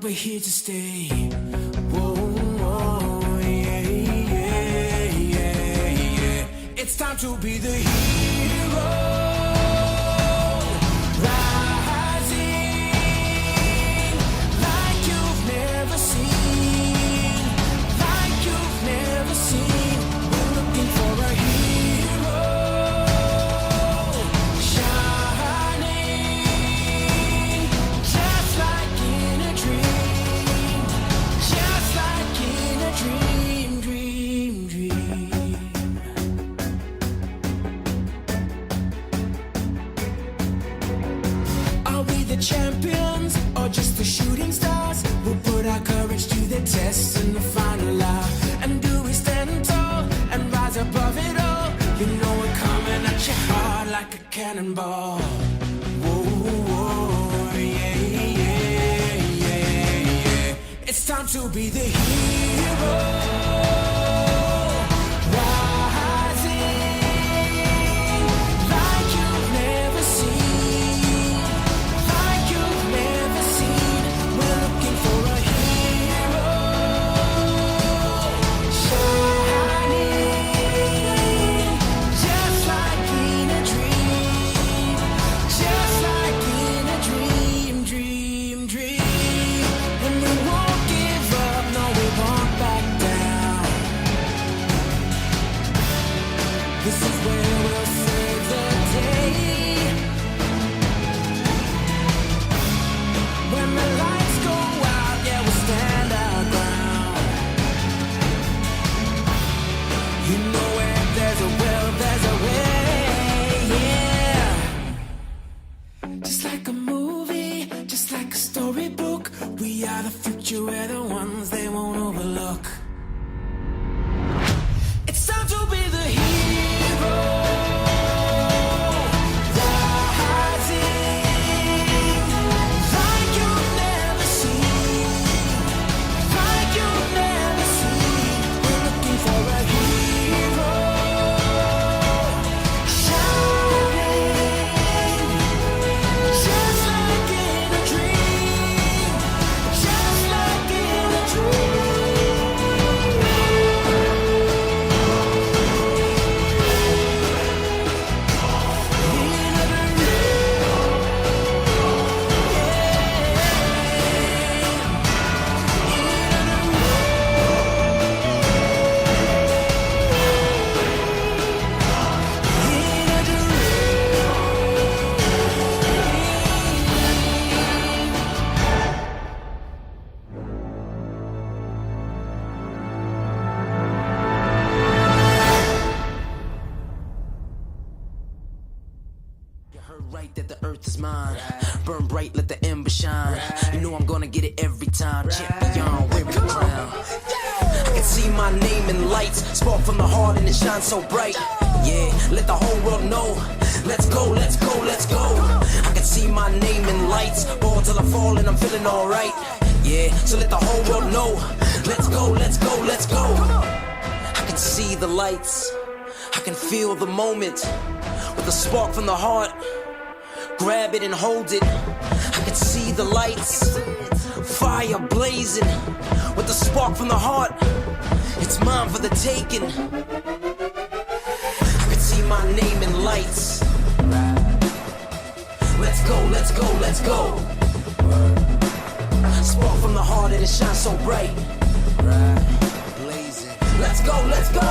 we're here to stay. Whoa, whoa, yeah, yeah, yeah, yeah. It's time to be the hero. Champions or just the shooting stars, we'll put our courage to the test in the final hour. And do we stand tall and rise above it all? You know we're coming at you hard like a cannonball. Whoa, whoa, yeah, yeah, yeah, yeah. It's time to be the hero. This is where we'll save the day. When the lights go out, yeah, we'll stand our ground. You know where there's a will, there's a way, yeah. Just like a movie, just like a storybook, we are the future, we're the ones they won't overlook. It's time to be the hero. Right that the earth is mine. Burn bright, let the ember shine. You know I'm gonna get it every time. Champion, wearing the crown. I can see my name in lights, spark from the heart and it shines so bright. Yeah, let the whole world know. Let's go, let's go, let's go. I can see my name in lights, ball till I fall and I'm feeling alright. Yeah, so let the whole world know. Let's go, let's go, let's go. I can see the lights, I can feel the moment. With a spark from the heart, grab it and hold it. I can see the lights, fire blazing. With a spark from the heart, it's mine for the taking. I can see my name in lights. Let's go, let's go, let's go. Spark from the heart and it shines so bright. Blazing. Let's go, let's go.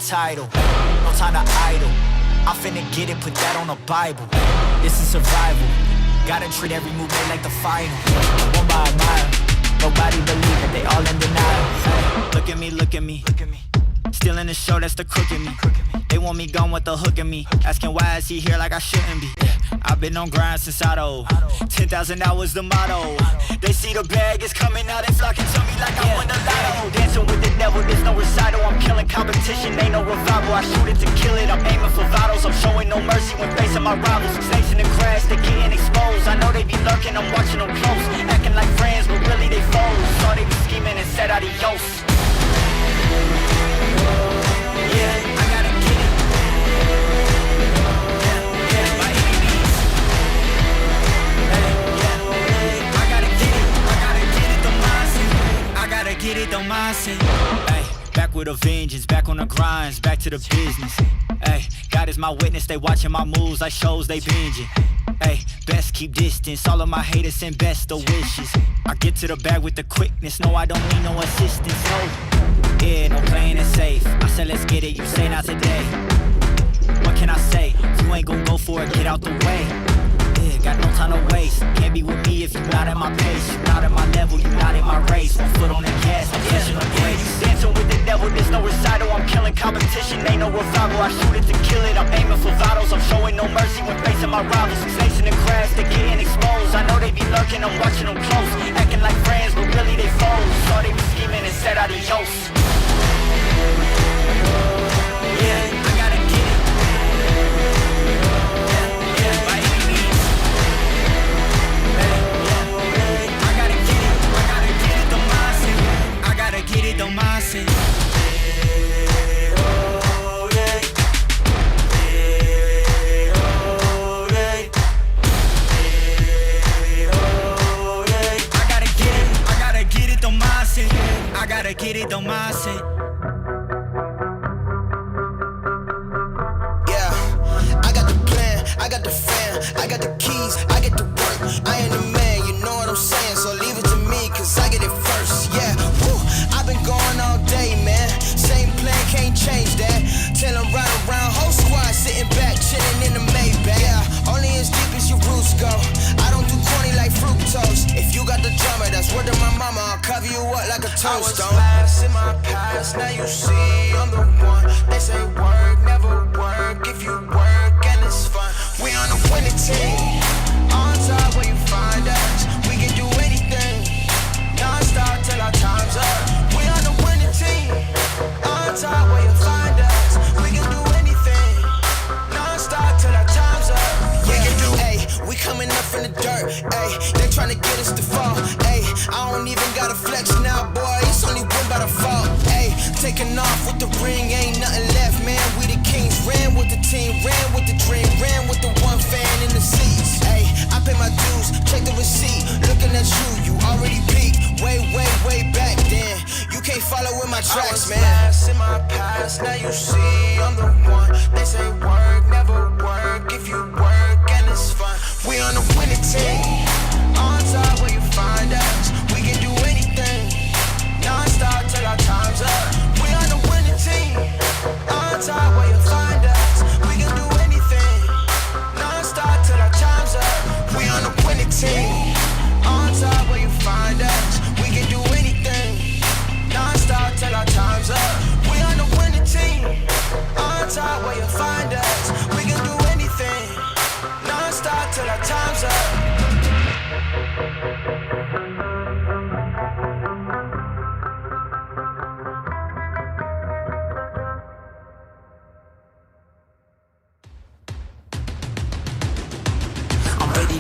title. No time to idle. I'm finna get it, put that on the Bible. This is survival. Gotta treat every move made like the final. One by a mile. Nobody believe it, they all in denial. Hey, look at me, look at me. Still in the show, that's the crook in me. They want me gone with the hook in me. Asking why is he here like I shouldn't be. I've been on grind since I old. 10,000 hours the motto. They see the bag is coming out, they flocking to me like I won the lotto. Dancing with the devil, there's no recital. I'm killing competition, ain't no revival. I shoot it to kill it, I'm aiming for vitals. I'm showing no mercy when facing my rivals. Snakes in the grass, they getting exposed. I know they be lurking, I'm watching them close. Acting like friends, but really they foes. Saw they be scheming and said adios. Yeah, I gotta get it. Yeah, by any means. Yeah, I gotta get it. I gotta get it, the mindset. I gotta get it, the mindset. Hey, back with a vengeance, back on the grinds, back to the business. Hey, God is my witness, they watching my moves like shows, they binging. Hey, best keep distance, all of my haters send best of wishes. I get to the bag with the quickness, no, I don't need no assistance, no. Yeah, no playing it safe. I said let's get it, you say not today. What can I say? You ain't gon' go for it, get out the way. Yeah, got no time to waste. Can't be with me if you not at my pace. You not at my level, you not in my race. One foot on the gas, I'm pushing the brakes. You dancing with the devil, there's no recital. I'm killing competition, ain't no revival. I shoot it to kill it, I'm aiming for vitals. I'm showing no mercy when facing my rivals. Snakes in the grass, they getting exposed. I know they be lurking, I'm watching them close. Acting like friends, but really they foes. Saw they be scheming and said adios. Yeah, I gotta get it. Yeah, by any means. I gotta get it. I gotta get it, the mindset. I gotta get it, the mindset. I gotta get it. I gotta get it, the mindset. I gotta get it, the mindset. I got the fan, I got the keys, I get to work. I am the man, you know what I'm saying. So leave it to me, cause I get it first. Yeah, woo, I've been going all day, man. Same plan, can't change that. Till I'm right around, whole squad sitting back, chilling in the Maybach. Yeah, only as deep as your roots go. I don't do corny like fructose. If you got the drama, that's word to my mama. I'll cover you up like a toast. I was last in my past, now you see I'm the one. They say work, never work. If you work and it's fun. We on a winning team, on top where you find us. We can do anything, non-stop till our time's up. We on a winning team, on top where you find us. We can do anything, non-stop till our time's up. We can do, ayy, we coming up from the dirt, ayy. They tryna get us to fall, ayy. I don't even gotta flex now, boy. It's only one by the fall, ayy. Taking off with the ring, ain't nothing left, man. We the kings, ran with the team, ran with the dream, ran with the one fan in the seats. Ayy, I pay my dues, check the receipt. Looking at you already peaked. Way, way, way back then. You can't follow with my tracks, man. I was last in my past, now you see I'm the one. They say work, never work. If you work and it's fun. We on a winning team, on top where you find us. We can do anything, non-stop till our time's up. We on a winning team, on top where you find us. We can do anything, non-stop till our time's up. We on a winning team, on top where you find us. We can do anything, non-stop till our time's up. We on a winning team, on top where you find us. We can do anything, non-stop till our time's up.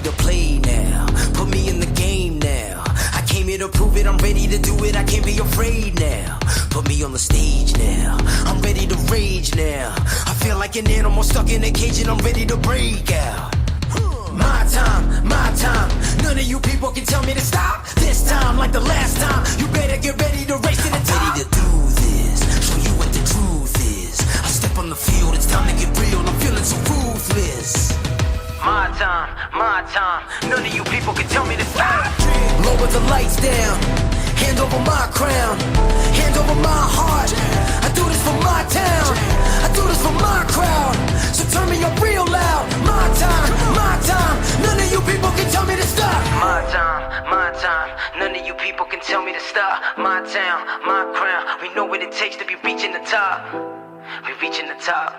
To play now, put me in the game now. I came here to prove it, I'm ready to do it, I can't be afraid now. Put me on the stage now, I'm ready to rage now. I feel like an animal stuck in a cage and I'm ready to break out. My time, none of you people can tell me to stop. This time, like the last time, you better get ready to race to the top. I'm ready to do this, show you what the truth is. I step on the field, it's time to get real, I'm feeling so ruthless. My time, none of you people can tell me to stop. Lower the lights down, Hand over my crown, hand over my heart. I do this for my town, I do this for my crowd. So turn me up real loud. My time, none of you people can tell me to stop. My time, none of you people can tell me to stop. My town, my crown, we know what it takes to be reaching the top. We're reaching the top,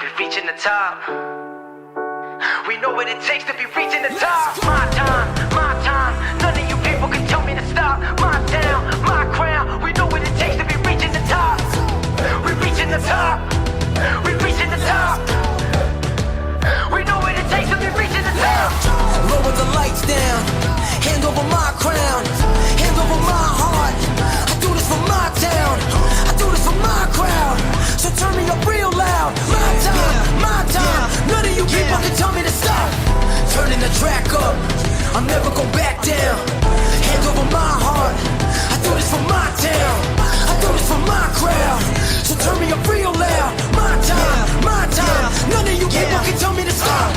we're reaching the top. We know what it takes to be reaching the top. My time, none of you people can tell me to stop. My town, my crown, we know what it takes to be reaching the top. We're reaching the top, we're reaching the top. We know what it takes to be reaching the top. Lower the lights down, hand over my crown, hand over my heart. I do this for my town, I do this for my crowd. So turn me up real loud. My time, none of you people can tell me to stop. Turning the track up, I'll never go back down. Hand over my heart, I do this for my town, I do this for my crowd. So turn me up real loud. My time, none of you people can tell me to stop.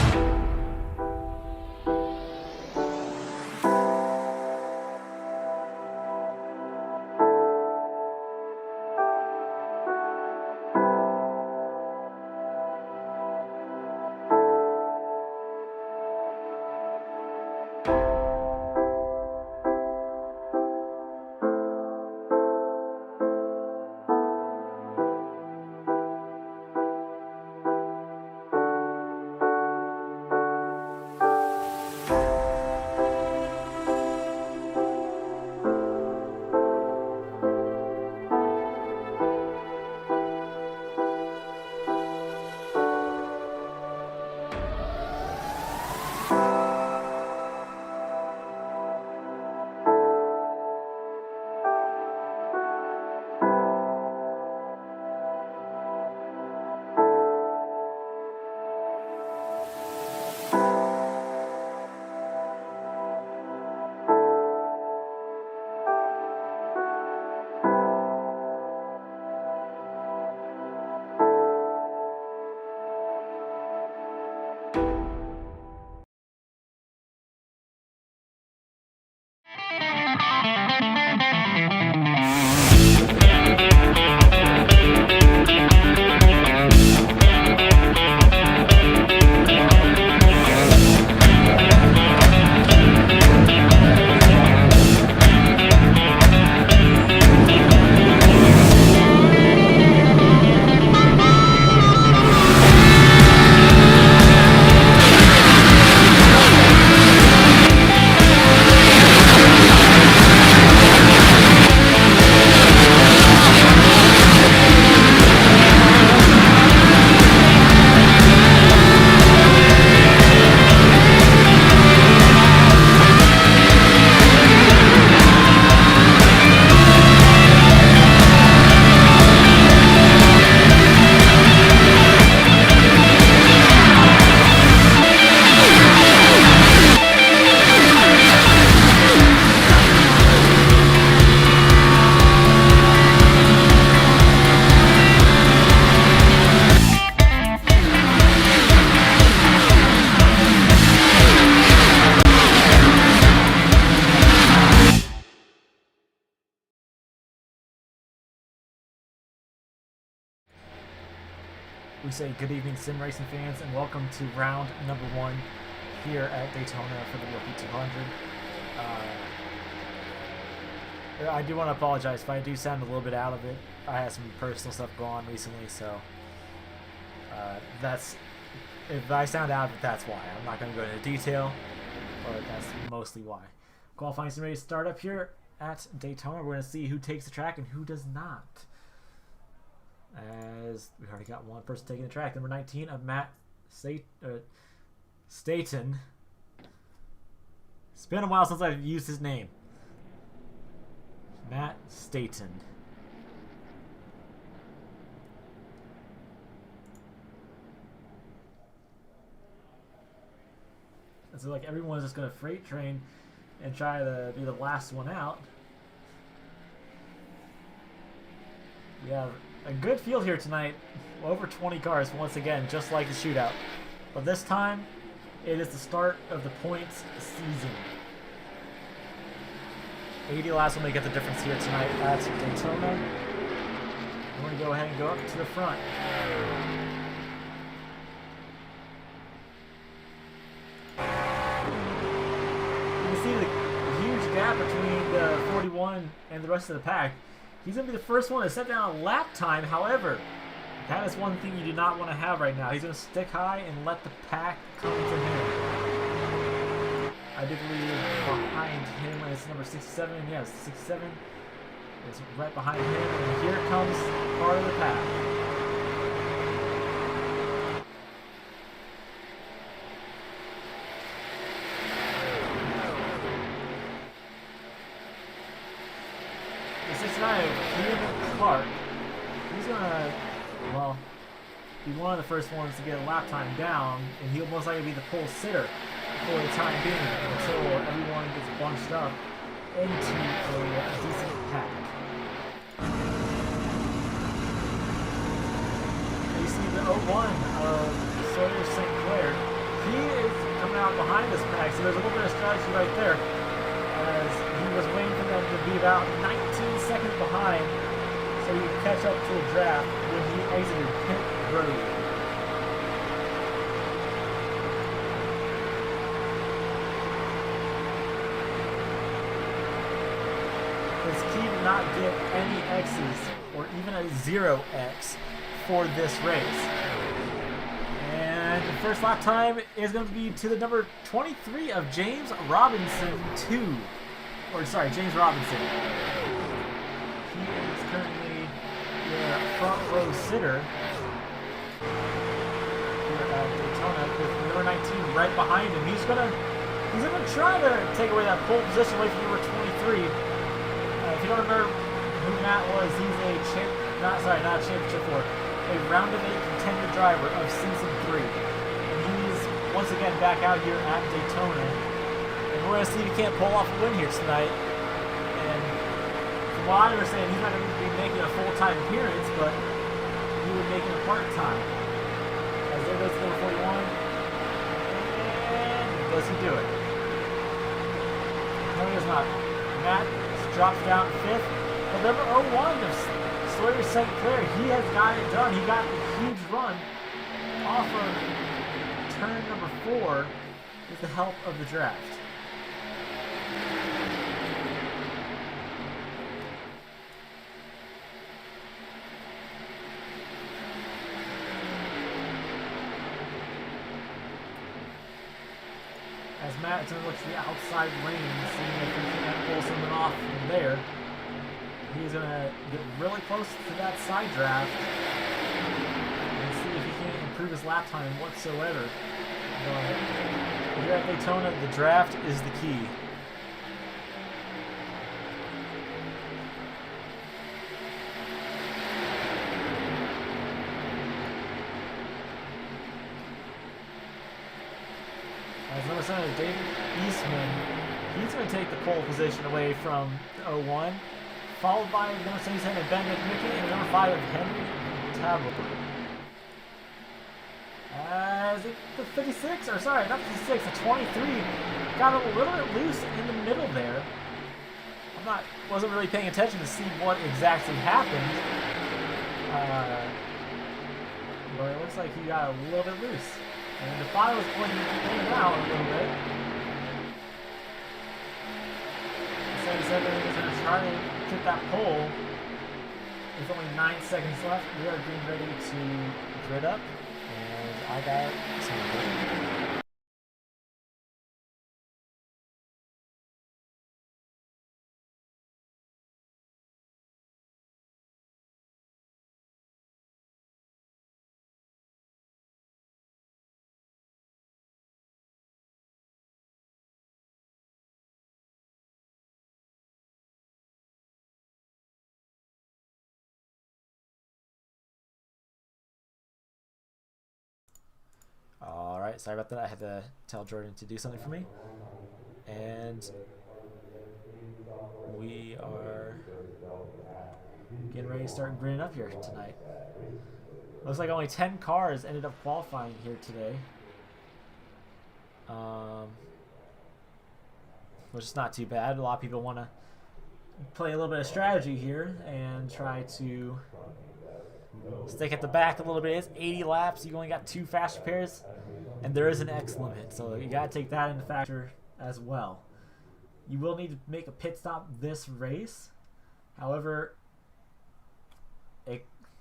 We say good evening, sim racing fans, and welcome to round number 1 here at Daytona for the Rookie 200. I do want to apologize if I do sound a little bit out of it. I had some personal stuff going on recently, so that's, if I sound out of it, that's why. I'm not going to go into detail, but that's mostly why. Qualifying sim race start up here at Daytona. We're going to see who takes the track and who does not. As we already got one person taking the track. Number 19 of Matt Staten. It's been a while since I've used his name. Matt Staten. And so like everyone's just going to freight train and try to be the last one out. We have a good field here tonight. Over 20 cars once again, just like the shootout. But this time, it is the start of the points season. 80 laps will make up the difference here tonight at Daytona. I'm going to go ahead and go up to the front. You can see the huge gap between the 41 and the rest of the pack. He's going to be the first one to set down a lap time. However, that is one thing you do not want to have right now. He's going to stick high and let the pack come to him. I do believe behind him is number 67. Yes, 67 is right behind him. And here comes part of the pack. The 69, Keenan Clark. He's going to, well, be one of the first ones to get a lap time down, and he'll most likely be the pole sitter for the time being until everyone gets bunched up into a decent pack. You see the 01 of Sawyer St. Clair. He is coming out behind this pack, so there's a little bit of strategy right there, as he was waiting for them to be about 19 seconds behind so he could catch up to the draft when he exited pit road. It's key to not get any X's or even a 0X for this race. And the first lap time is going to be to the number 23 of James Robinson James Robinson. He is currently the front row sitter here at Daytona with number 19 right behind him. He's gonna try to take away that pole position away from number 23. If you don't remember who Matt was, he's a not championship 4, a round of 8 contender driver of season 3. And he's once again back out here at Daytona. And we're gonna see if he can't pull off a win here tonight. And from what I understand, he's not going to be making a full-time appearance, but he would make it a part-time. As there goes number 41. And does he do it? No, he does not. Matt drops down 5th. But number 01 of Sawyer St. Clair, he has got it done. He got a huge run off of turn number 4 with the help of the draft. As Matt is going to look to the outside lane, seeing if he can't pull something off from there. He's going to get really close to that side draft and see if he can't improve his lap time whatsoever. But here at Daytona, the draft is the key. As number 7, David Eastman, he's going to take the pole position away from 01, followed by number 77 of Ben McMicken and number 5 of Henry Tabler. As the 56, or sorry, not the 56, the 23 got a little bit loose in the middle there. Wasn't really paying attention to see what exactly happened. But it looks like he got a little bit loose. And the fire was pointing in and out a little bit. 77 is going to try to get that pole. With only 9 seconds left, we are getting ready to grid up. And I got some grid. Alright, sorry about that. I had to tell Jordan to do something for me. And we are getting ready to start grinning up here tonight. Looks like only 10 cars ended up qualifying here today. Which is not too bad. A lot of people want to play a little bit of strategy here and try to stick at the back a little bit. It's 80 laps. You only got 2 fast repairs, and there is an X limit, so you got to take that into factor as well. You will need to make a pit stop this race. However,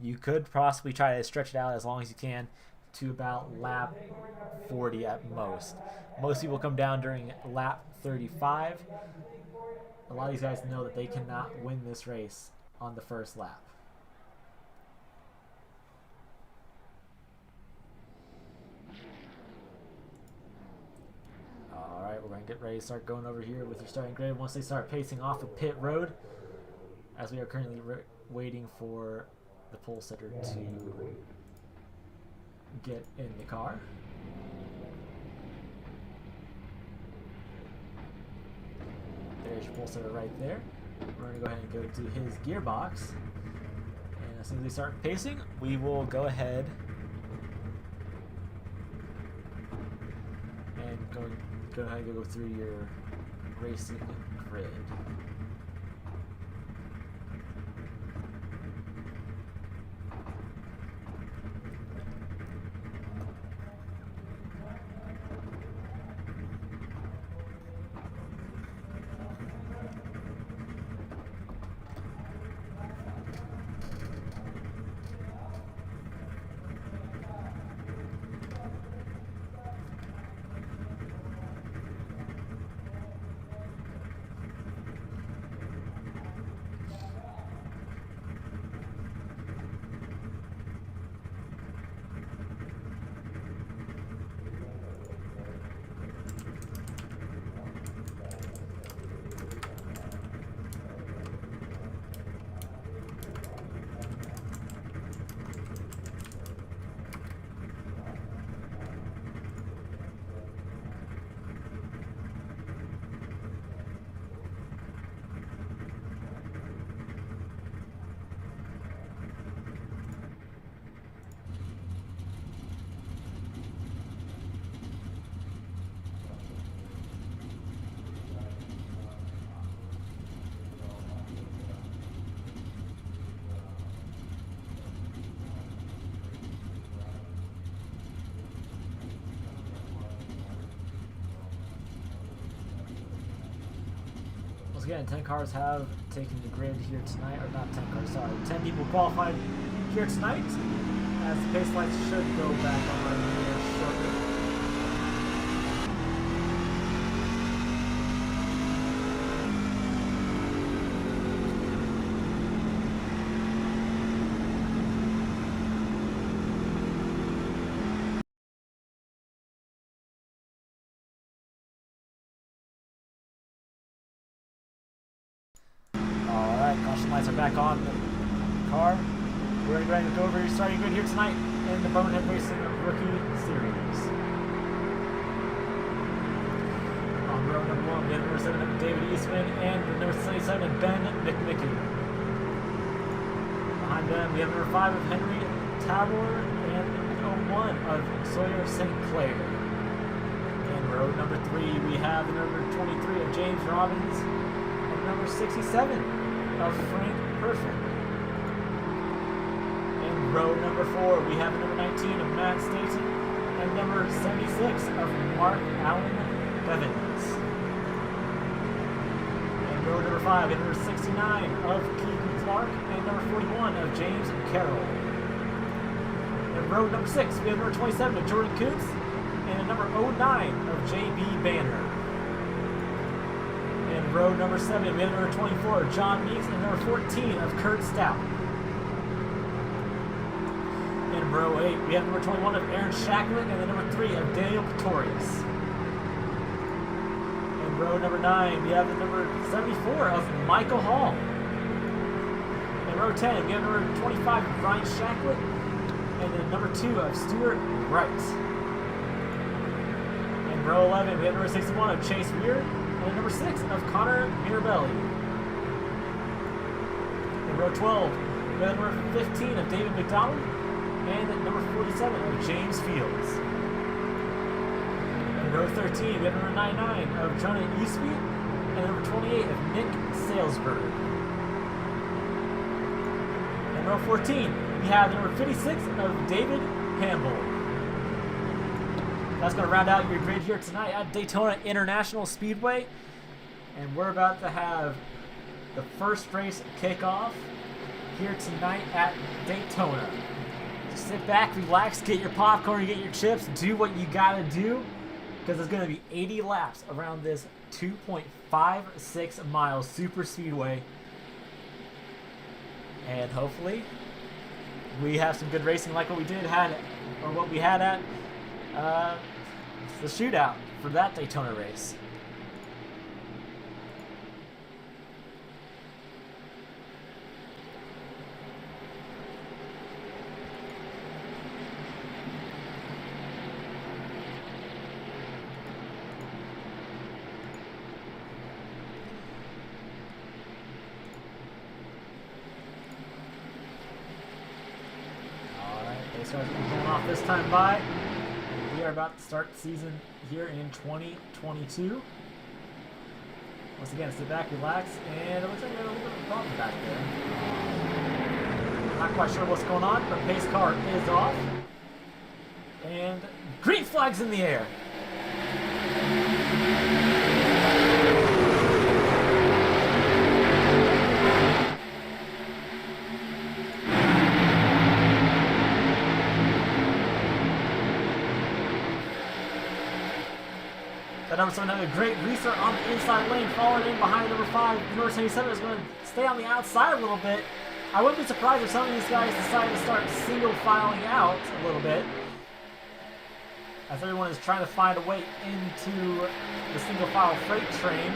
you could possibly try to stretch it out as long as you can to about lap 40 at most. Most people come down during lap 35. A lot of these guys know that they cannot win this race on the first lap. Alright, we're going to get ready to start going over here with your starting grid once they start pacing off of pit road, as we are currently waiting for the pole sitter to get in the car. There's your pole sitter right there. We're going to go ahead and go to his gearbox, and as soon as they start pacing, we will go ahead and go ahead and go through your racing grid. Once again, 10 cars have taken the grid here tonight, or not 10 cars, sorry, 10 people qualified here tonight, as the pace lights should go back on here shortly. Caution lights are back on the car. We're going to go over your starting grid here tonight in the Bonehead Racing Rookie Series. On row number 1, we have number 7, David Eastman, and the number 77, Ben McMickey. Behind them, we have number 5 of Henry Tabor and number 01 of Sawyer St. Clair. In row number 3, we have the number 23 of James Robbins and number 67 of Frank Perfect. In row number 4, we have number 19 of Matt Staton and number 76 of Mark Allen Bevins. In row number 5, we have number 69 of Keegan Clark and number 41 of James Carroll. In row number 6, we have number 27 of Jordan Coots and number 09 of J.B. Banner. In row number 7, we have number 24 of John Meeks and number 14 of Kurt Stout. In row 8, we have number 21 of Aaron Shacklet and the number 3 of Daniel Pretorius. In row number 9, we have the number 74 of Michael Hall. In row 10, we have number 25 of Ryan Shacklet and the number 2 of Stuart Wright. In row 11, we have number 61 of Chase Weir and number 6 of Connor Mirabelli. In row 12, we have number 15 of David McDonald and number 47 of James Fields. In row 13, we have number 99 of Jonah Eastby and number 28 of Nick Salesberg. And number 14, we have number 56 of David Hamble. That's going to round out your grid here tonight at Daytona International Speedway. And we're about to have the first race kickoff here tonight at Daytona. Just sit back, relax, get your popcorn, get your chips, do what you got to do, because it's going to be 80 laps around this 2.56 mile super speedway. And hopefully we have some good racing like what we had at the shootout for that Daytona race. Starts going off this time by. We are about to start the season here in 2022. Once again, sit back, relax, and it looks like we have a little bit of a problem back there. Not quite sure what's going on, but pace car is off. And green flags in the air. That number 7 had a great restart on the inside lane, following in behind number 5. Number 77 is going to stay on the outside a little bit. I wouldn't be surprised if some of these guys decide to start single filing out a little bit, as everyone is trying to find a way into the single file freight train.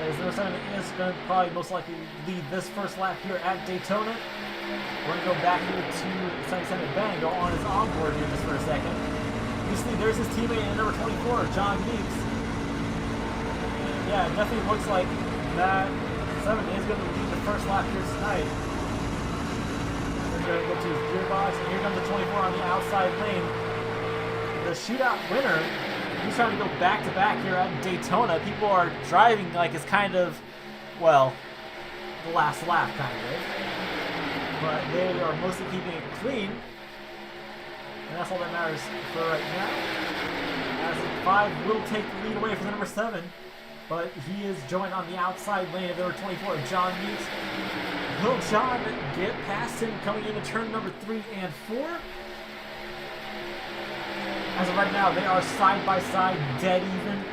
As number 7 is going to probably most likely lead this first lap here at Daytona. We're going to go back here to 77 Ben, go on his onboard here just for a second. You see, there's his teammate at number 24, John Meeks. Yeah, it definitely looks like that 7 is going to lead the first lap here tonight. We're going to go to his gearbox, and here comes the 24 on the outside lane. The shootout winner, he's trying to go back-to-back here at Daytona. People are driving like it's kind of, well, the last lap kind of. But they are mostly keeping it clean. And that's all that matters for right now. As 5 will take the lead away from the number 7. But he is joined on the outside lane of number 24, John Meeks. Will John get past him coming into turn number 3 and 4? As of right now, they are side by side, dead even.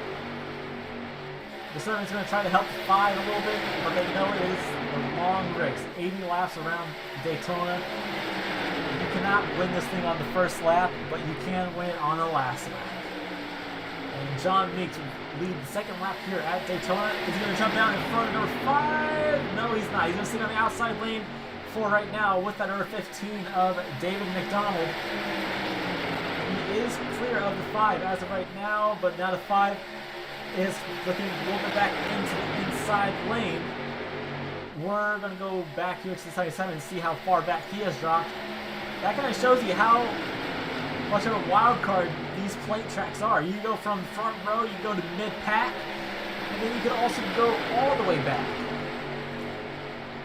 The 7 is going to try to help the 5 a little bit, but they know it is a long race. 80 laps around Daytona. You cannot win this thing on the first lap, but you can win on the last lap. And John Meeks will lead the second lap here at Daytona. Is he going to jump down in front of number 5? No, he's not. He's going to sit on the outside lane for right now with that number 15 of David McDonald. He is clear of the 5 as of right now, but now the 5 is looking a little bit back into the inside lane. We're going to go back here to the 77 and see how far back he has dropped. That kind of shows you how much of a wild card these plate tracks are. You go from front row, you go to mid-pack, and then you can also go all the way back.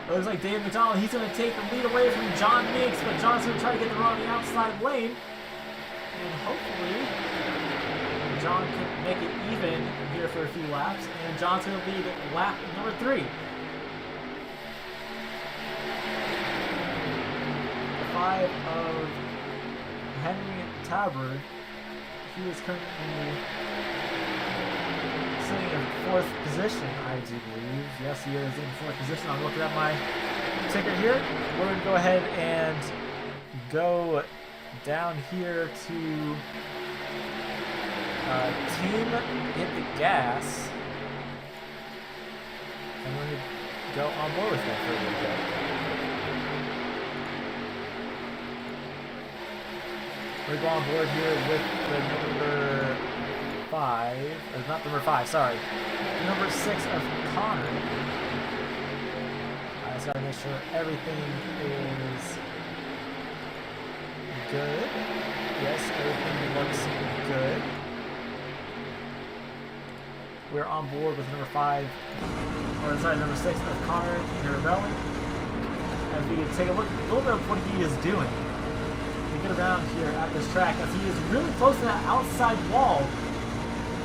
It looks like David McDonald, he's going to take the lead away from John Meeks, but John's going to try to get the run on the outside lane. And hopefully, John can make it even here for a few laps, and John's going to lead lap number 3. 5 of Henry Tabard. He is currently sitting in 4th position, I do believe. Yes, he is in 4th position. I'm looking at my ticker here. We're going to go ahead and go down here to team hit the gas. I'm going to go on board with that for a little bit. We go on board here with the number 5, or not number 5, sorry, the number 6 of Connor. I just gotta make sure everything is good. Yes, everything looks good. we're on board with number 5, or sorry, number 6 of Connor Mirabelli. As we take a look a little bit of what he is doing. We get around here at this track as he is really close to that outside wall.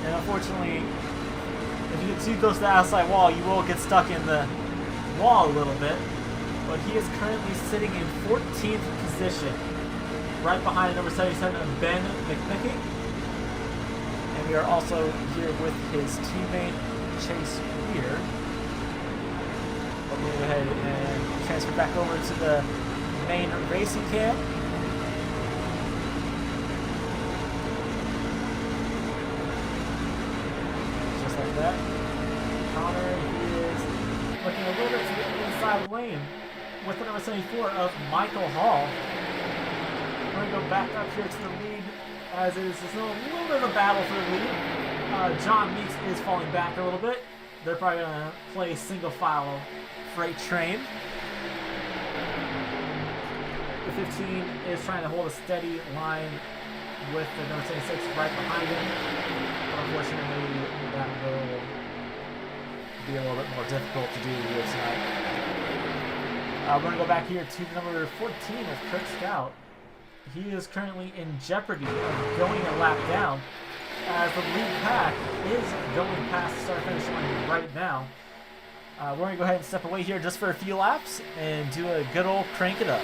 And unfortunately, if you get too close to the outside wall, you will get stuck in the wall a little bit. But he is currently sitting in 14th position, right behind number 77 of Ben McMickey. And we are also here with his teammate Chase Weir. We'll go ahead and transfer back over to the main racing cam. Just like that. Connor is looking a little bit to the inside lane with the number 74 of Michael Hall. We're going to go back up here to the lead as it is still a little bit of a battle for the lead. John Meeks is falling back a little bit. They're probably going to play single file freight train. The 15 is trying to hold a steady line with the number 26 right behind him. But unfortunately, that will be a little bit more difficult to do here tonight. We're going to go back here to the number 14 of Kirk Scout. He is currently in jeopardy of going a lap down as the lead pack is going past the start-finish line right now. We're going to go ahead and step away here just for a few laps and do a good old crank it up.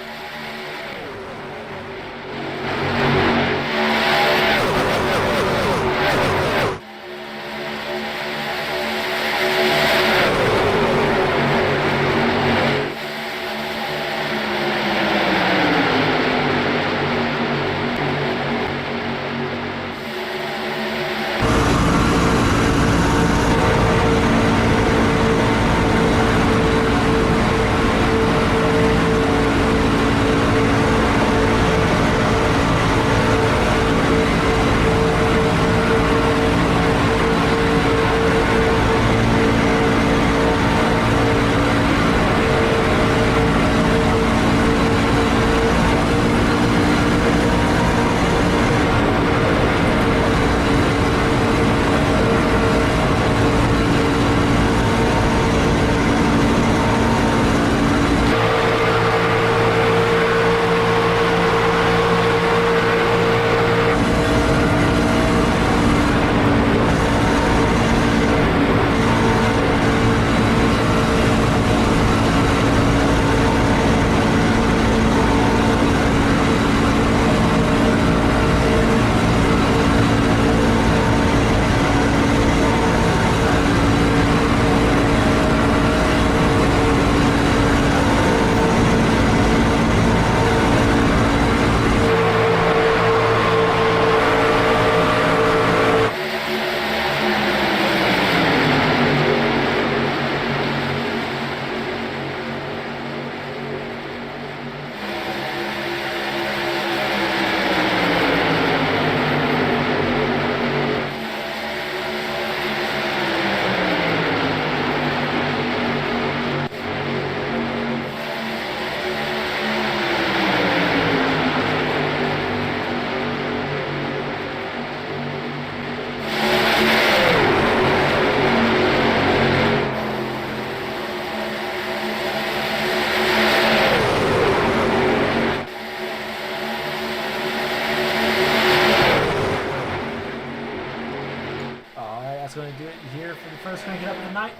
Going to do it here for the first crank it up of the night.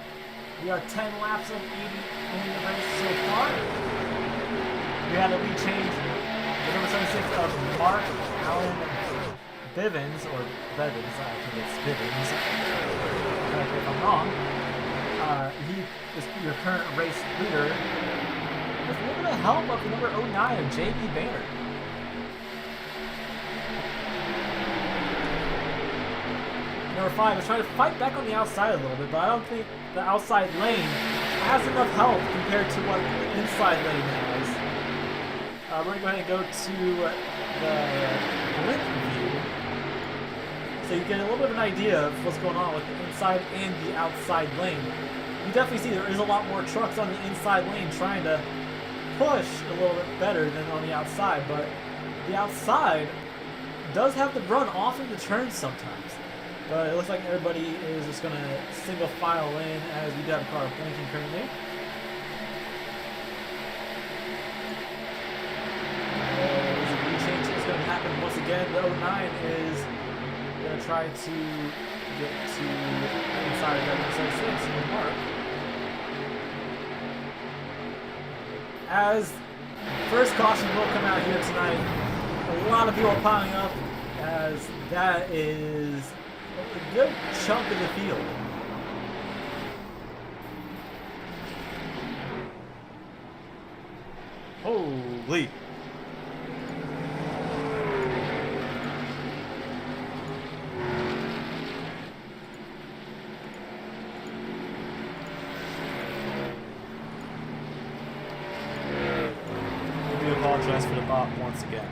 We are 10 laps of 80 in the race so far. We had a lead change. The number 76 of Mark Allen Bivens, or Bevins, I think it's Bivens. Correct me if I'm wrong. He is your current race leader with a little bit of help of the number 09 of J.B. Baynard. Number 5 is trying to fight back on the outside a little bit, but I don't think the outside lane has enough help compared to what the inside lane has. We're going to go ahead and go to the link view so you get a little bit of an idea of what's going on with the inside and the outside lane. You definitely see there is a lot more trucks on the inside lane trying to push a little bit better than on the outside, but the outside does have to run off of the turns sometimes. But it looks like everybody is just going to single file in as we do have a car blinking currently. There's a rechange that's going to happen once again. The 09 is going to try to get to inside of W76 in the mark. As first caution will come out here tonight, a lot of people are piling up as that is a good chunk of the field. Holy. I do apologize for the bot once again.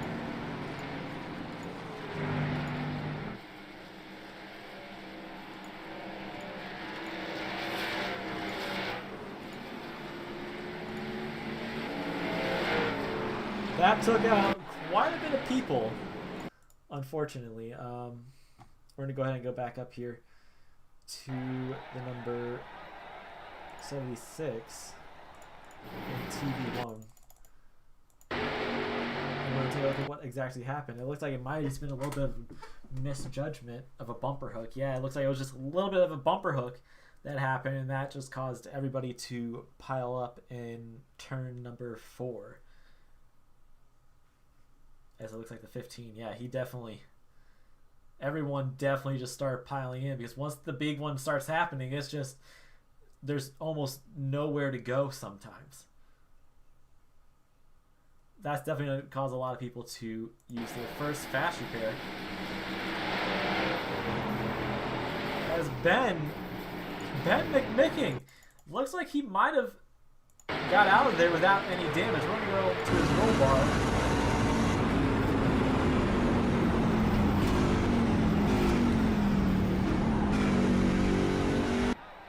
That took out quite a bit of people, unfortunately. We're going to go ahead and go back up here to the number 76 in TV1. I'm going to take a look at what exactly happened. It looks like it might have just been a little bit of misjudgment of a bumper hook. Yeah, it looks like it was just a little bit of a bumper hook that happened, and that just caused everybody to pile up in turn number 4. As it looks like the 15, yeah, everyone definitely just started piling in, because once the big one starts happening, it's just, there's almost nowhere to go sometimes. That's definitely going to cause a lot of people to use their first fast repair. As Ben McMicking, looks like he might have got out of there without any damage. We're going to go to his roll bar.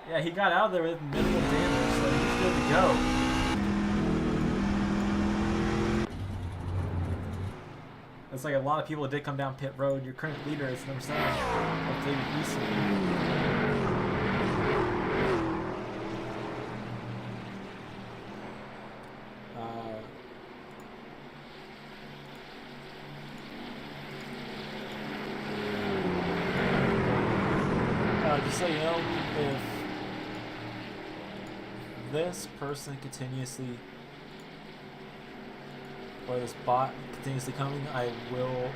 Yeah, he got out of there with minimal damage, so he's good to go. Looks like a lot of people did come down pit road. Your current leader is number 7 of David Easton. Just so you know, if this person continuously, or this bot continuously coming, I will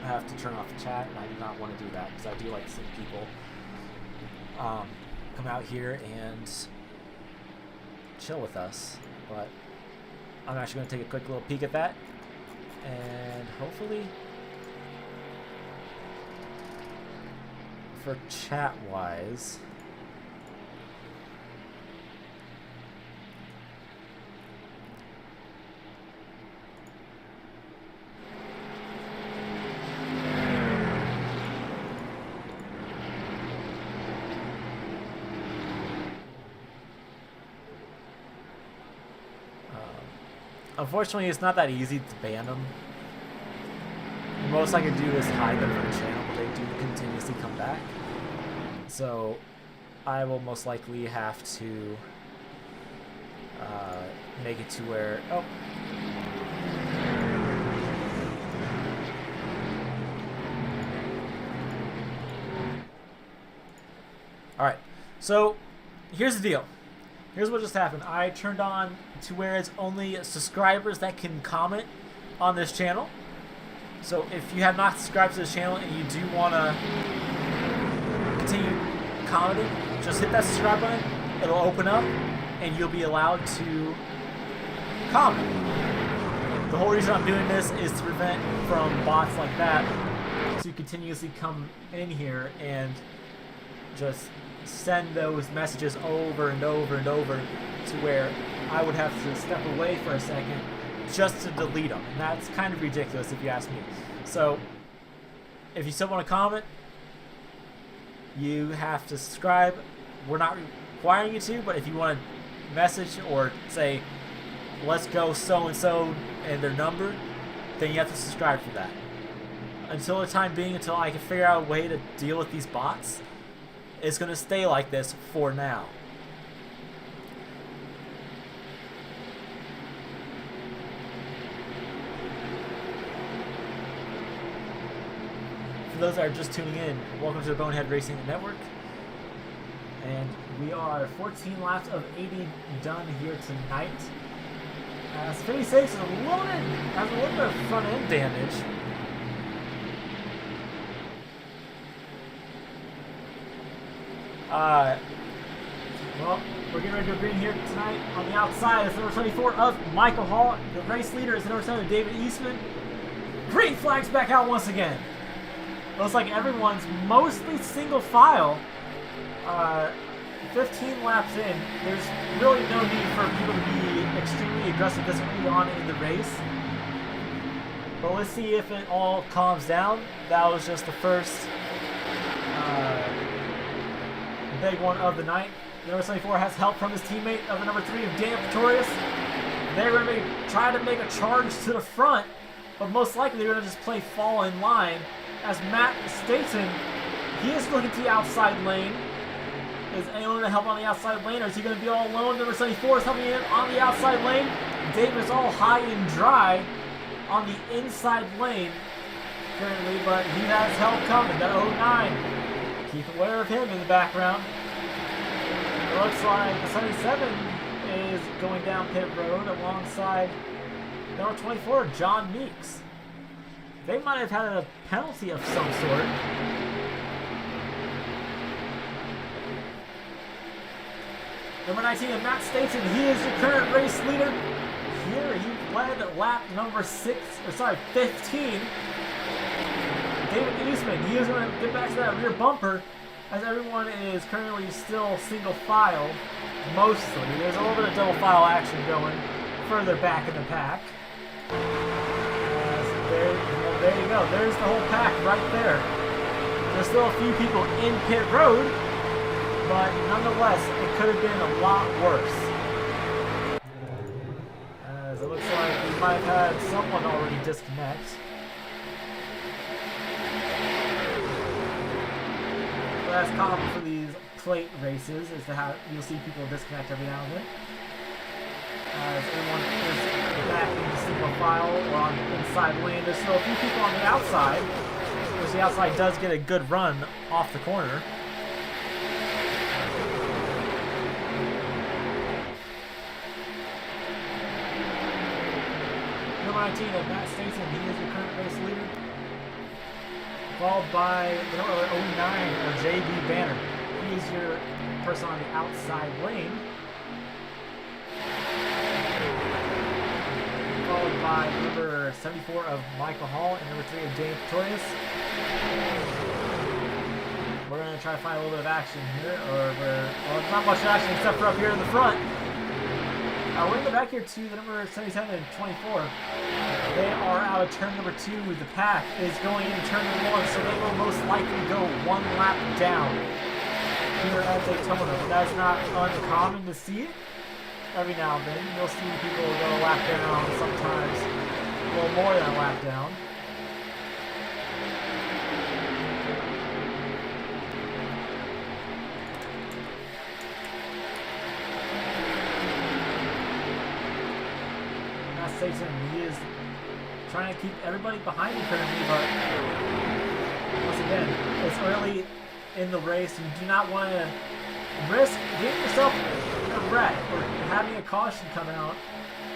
have to turn off the chat, and I do not want to do that, because I do like seeing people come out here and chill with us. But I'm actually going to take a quick little peek at that, and hopefully for chat wise, unfortunately, it's not that easy to ban them. The most I can do is hide them from the channel, but they do continuously come back. So I will most likely have to make it to where... Oh. Alright, so here's the deal. Here's what just happened. I turned on to where it's only subscribers that can comment on this channel. So if you have not subscribed to this channel and you do want to continue commenting, just hit that subscribe button. It'll open up and you'll be allowed to comment. The whole reason I'm doing this is to prevent from bots like that to continuously come in here and just send those messages over and over and over to where I would have to step away for a second just to delete them, and that's kind of ridiculous if you ask me. So if you still want to comment, you have to subscribe. We're not requiring you to, but if you want to message or say let's go so and so and their number, then you have to subscribe for that. until the time being, until I can figure out a way to deal with these bots, it's going to stay like this for now. For those that are just tuning in, welcome to the Bonehead Racing Network. And we are 14 laps of 80 done here tonight. 56 has a little bit of front end damage. Well, we're getting ready to go green here tonight. On the outside is number 24 of Michael Hall. The race leader is number 7 of David Eastman. Green flags back out once again. Looks like everyone's mostly single file. 15 laps in, there's really no need for people to be extremely aggressive this early on in the race. But let's see if it all calms down. That was just the first big one of the night. Number 74 has help from his teammate of the number 3 of Dan Pretorius. They're going to try to make a charge to the front, but most likely they're going to just play fall in line as Matt Staten, he is looking to the outside lane. Is anyone going to help on the outside lane, or is he going to be all alone? Number 74 is helping in on the outside lane. Davis all high and dry on the inside lane currently, but he has help coming. That 09. Keep aware of him in the background. It looks like the 77 is going down pit road alongside number 24, John Meeks. They might have had a penalty of some sort. Number 19 of Matt Staten, he is your current race leader. Here he led lap number 15. David Eastman, he is going to get back to that rear bumper as everyone is currently still single file, mostly. There's a little bit of double file action going further back in the pack. There you go. There's the whole pack right there. There's still a few people in pit road, but nonetheless, it could have been a lot worse. As it looks like we might have had someone already disconnect. But that's common for these plate races, is to have you'll see people disconnect every now and then. As everyone is back into single file or on the inside lane. There's still a few people on the outside, which the outside does get a good run off the corner. Number 19 of Matt Staten, he is your current race leader. Followed by the number 09 of JB Banner. He is your person on the outside lane. Followed by number 74 of Michael Hall and number 3 of James Pretorius. We're going to try to find a little bit of action here, well, it's not much action except for up here in the front. We're going to go back here to the number 77 and 24. They are out of turn number 2. The pack is going into turn number 1, so they will most likely go one lap down here at Daytona. But that is not uncommon to see. Every now and then, you'll see people go a lap down, sometimes a little more than a lap down. Matt Staten, he is trying to keep everybody behind him currently, but once again, it's early in the race. You do not want to risk getting yourself a wreck or having a caution come out,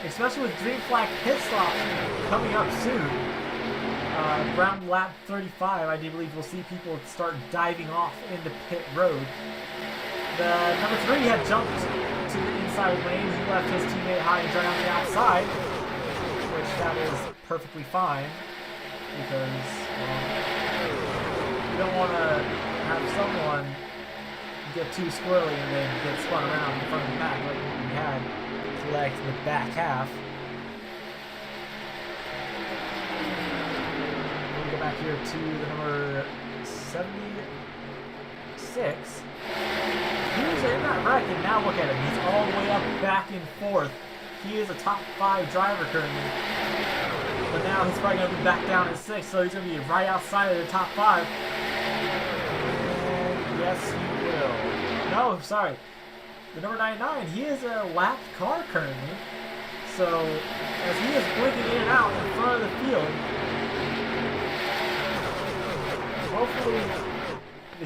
especially with green flag pit stop coming up soon. Around lap 35, I do believe we'll see people start diving off into pit road. The number 3 had jumped to the inside lane. He left his teammate high and dry on the outside, which that is perfectly fine because you don't want to have someone get too squirrely and then get spun around in front of the pack like we had collect the back half. We'll go back here to the number 76. He was in that wreck, and now look at him. He's all the way up back and forth. He is a top 5 driver currently. but now he's probably going to be back down at 6, so he's going to be right outside of the top 5. And yes, he will. No, sorry. The number 99, he is a lapped car currently. So, as he is blinking in and out in front of the field, hopefully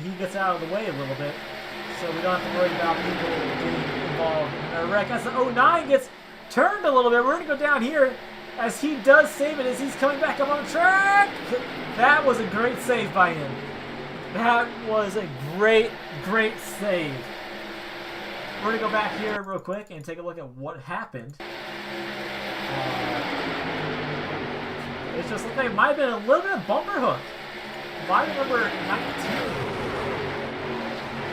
he gets out of the way a little bit, so we don't have to worry about people getting involved in a wreck. As the 09 gets turned a little bit, we're going to go down here as he does save it as he's coming back up on the track. That was a great save by him. That was a great, great save. We're going to go back here real quick and take a look at what happened. It's just like it might have been a little bit of bumper hook by number 19.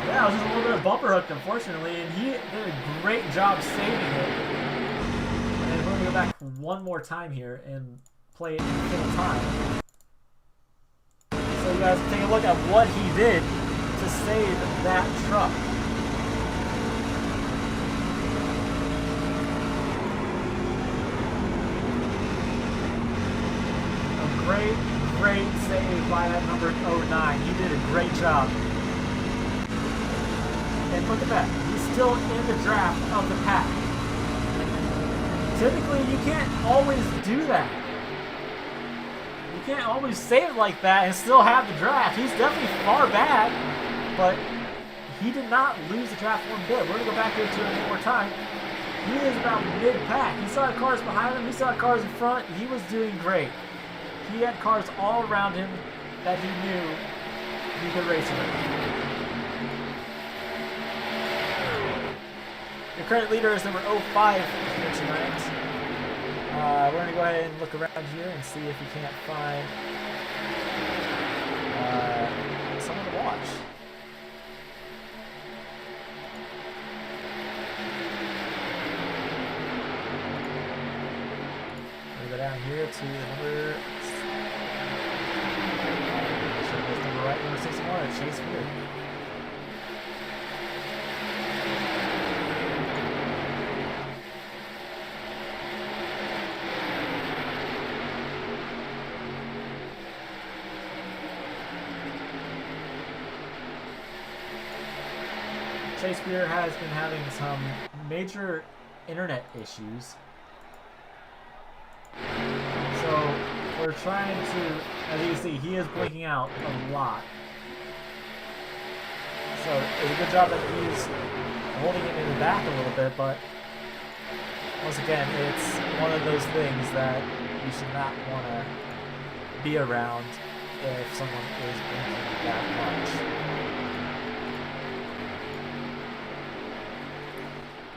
Yeah, it was just a little bit of bumper hook, unfortunately, and he did a great job saving it. And we're going to go back one more time here and play it in full time. So you guys take a look at what he did to save that truck. Great, great save by that number 09. He did a great job. And look at that. He's still in the draft of the pack. Typically, you can't always do that. You can't always save like that and still have the draft. He's definitely far back, but he did not lose the draft one bit. We're going to go back here to it one more time. He is about mid-pack. He saw cars behind him. He saw cars in front. He was doing great. He had cars all around him that he knew he could race with. The current leader is number 05 here tonight. We're going to go ahead and look around here and see if we can't find someone to watch. We're going to go down here to the number... Right, number 61, Chase Weir. Chase Weir has been having some major internet issues. So we're trying to, as you can see, he is blinking out a lot. So it's a good job that he's holding it in the back a little bit, but once again, it's one of those things that you should not want to be around if someone is blinking that much.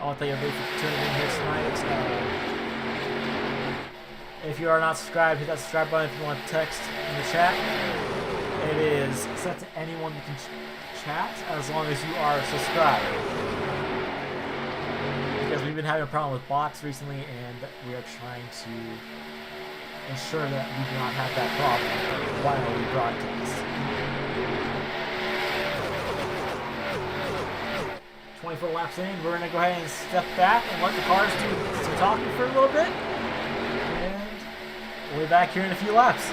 I want to thank everybody for tuning in here tonight. If you are not subscribed, hit that subscribe button if you want to text in the chat. It is set to anyone who can chat as long as you are subscribed. Because we've been having a problem with bots recently and we are trying to ensure that we do not have that problem while we broadcast. 24 laps in, we're going to go ahead and step back and let the cars do some talking for a little bit. We'll be back here in a few laps.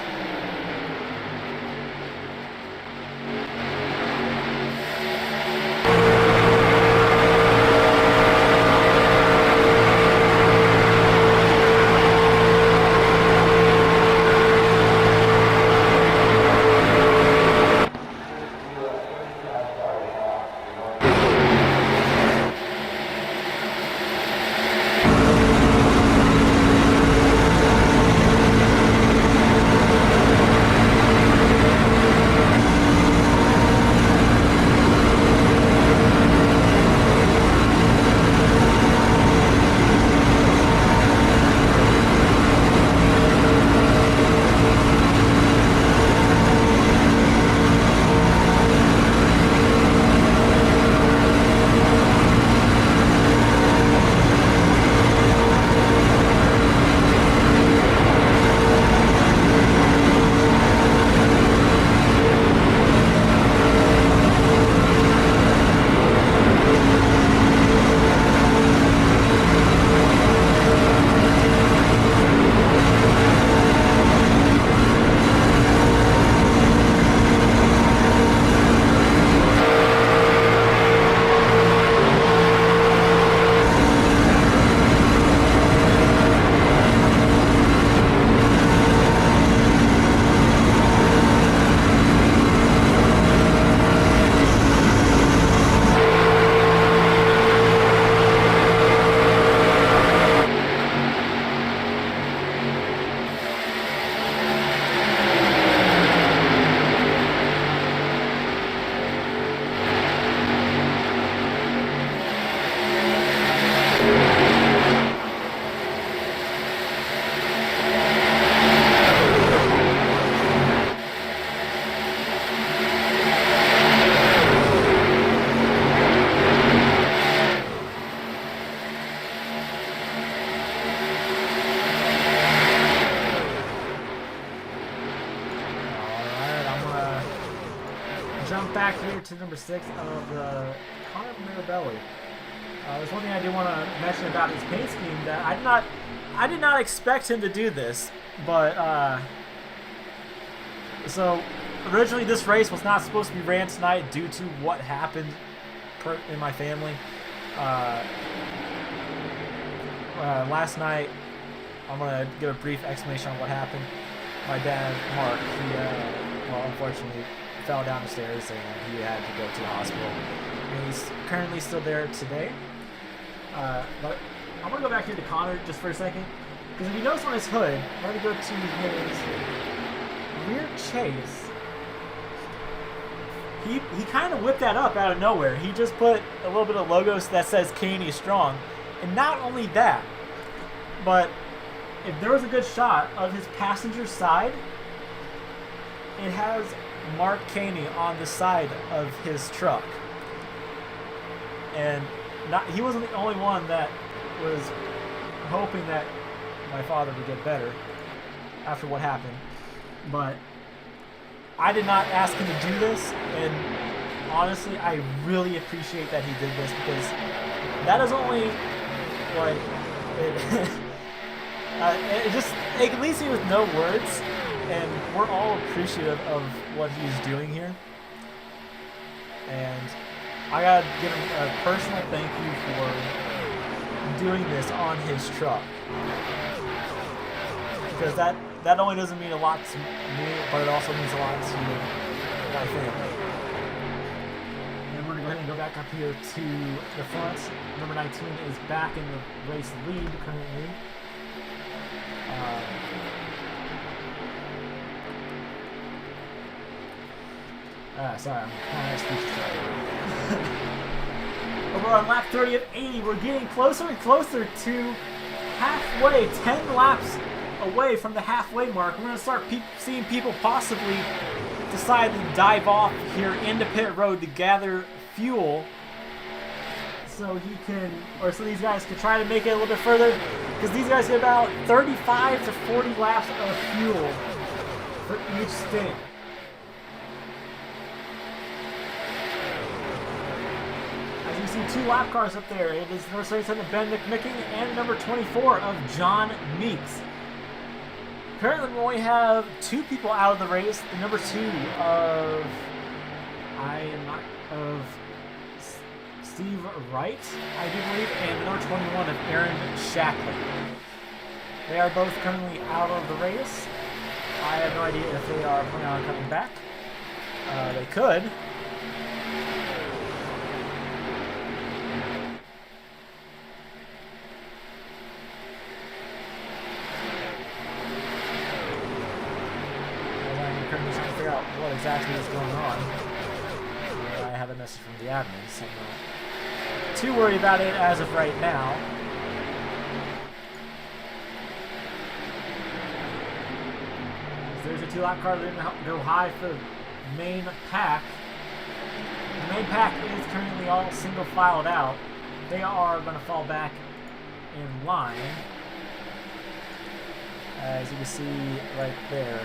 jump back here to number 6 of the Connor Mirabelli. There's one thing I do want to mention about his paint scheme that I did not expect him to do this, but so originally this race was not supposed to be ran tonight due to what happened in my family. Last night, I'm going to give a brief explanation on what happened. My dad, Mark, he, well, unfortunately fell down the stairs and he had to go to the hospital. And he's currently still there today. But I'm going to go back here to Connor just for a second. Because if you notice on his hood, I'm going to go to his rear chase. He kind of whipped that up out of nowhere. He just put a little bit of logos that says Caney Strong. And not only that, but if there was a good shot of his passenger side, it has Mark Caney on the side of his truck. And he wasn't the only one that was hoping that my father would get better after what happened. But I did not ask him to do this, and honestly, I really appreciate that he did this, because that is only, like, it leaves me with no words, and we're all appreciative of what he's doing here. And I gotta give him a personal thank you for doing this on his truck, because that only doesn't mean a lot to me, but it also means a lot to my family. And we're gonna go ahead and go back up here to the front. Number 19 is back in the race lead currently. Sorry, I'm kind of speechless right now. Over on lap 30 of 80, we're getting closer and closer to halfway, 10 laps away from the halfway mark. We're going to start seeing people possibly decide to dive off here into pit road to gather fuel, so these guys can try to make it a little bit further, because these guys get about 35 to 40 laps of fuel for each stint. As you see 2 lap cars up there, it is number 77 of Ben McMicking and number 24 of John Meeks. Currently, we only have 2 people out of the race. The number 2 of Steve Wright, I do believe, and the number 21 of Aaron Shackley. They are both currently out of the race. I have no idea if they are planning on coming back. They could. Currently trying to figure out what exactly is going on. I have a message from the admin, so I'm not too worried about it as of right now. There's a 2-lap car that didn't go high for the main pack. The main pack is currently all single filed out. They are going to fall back in line, as you can see right there.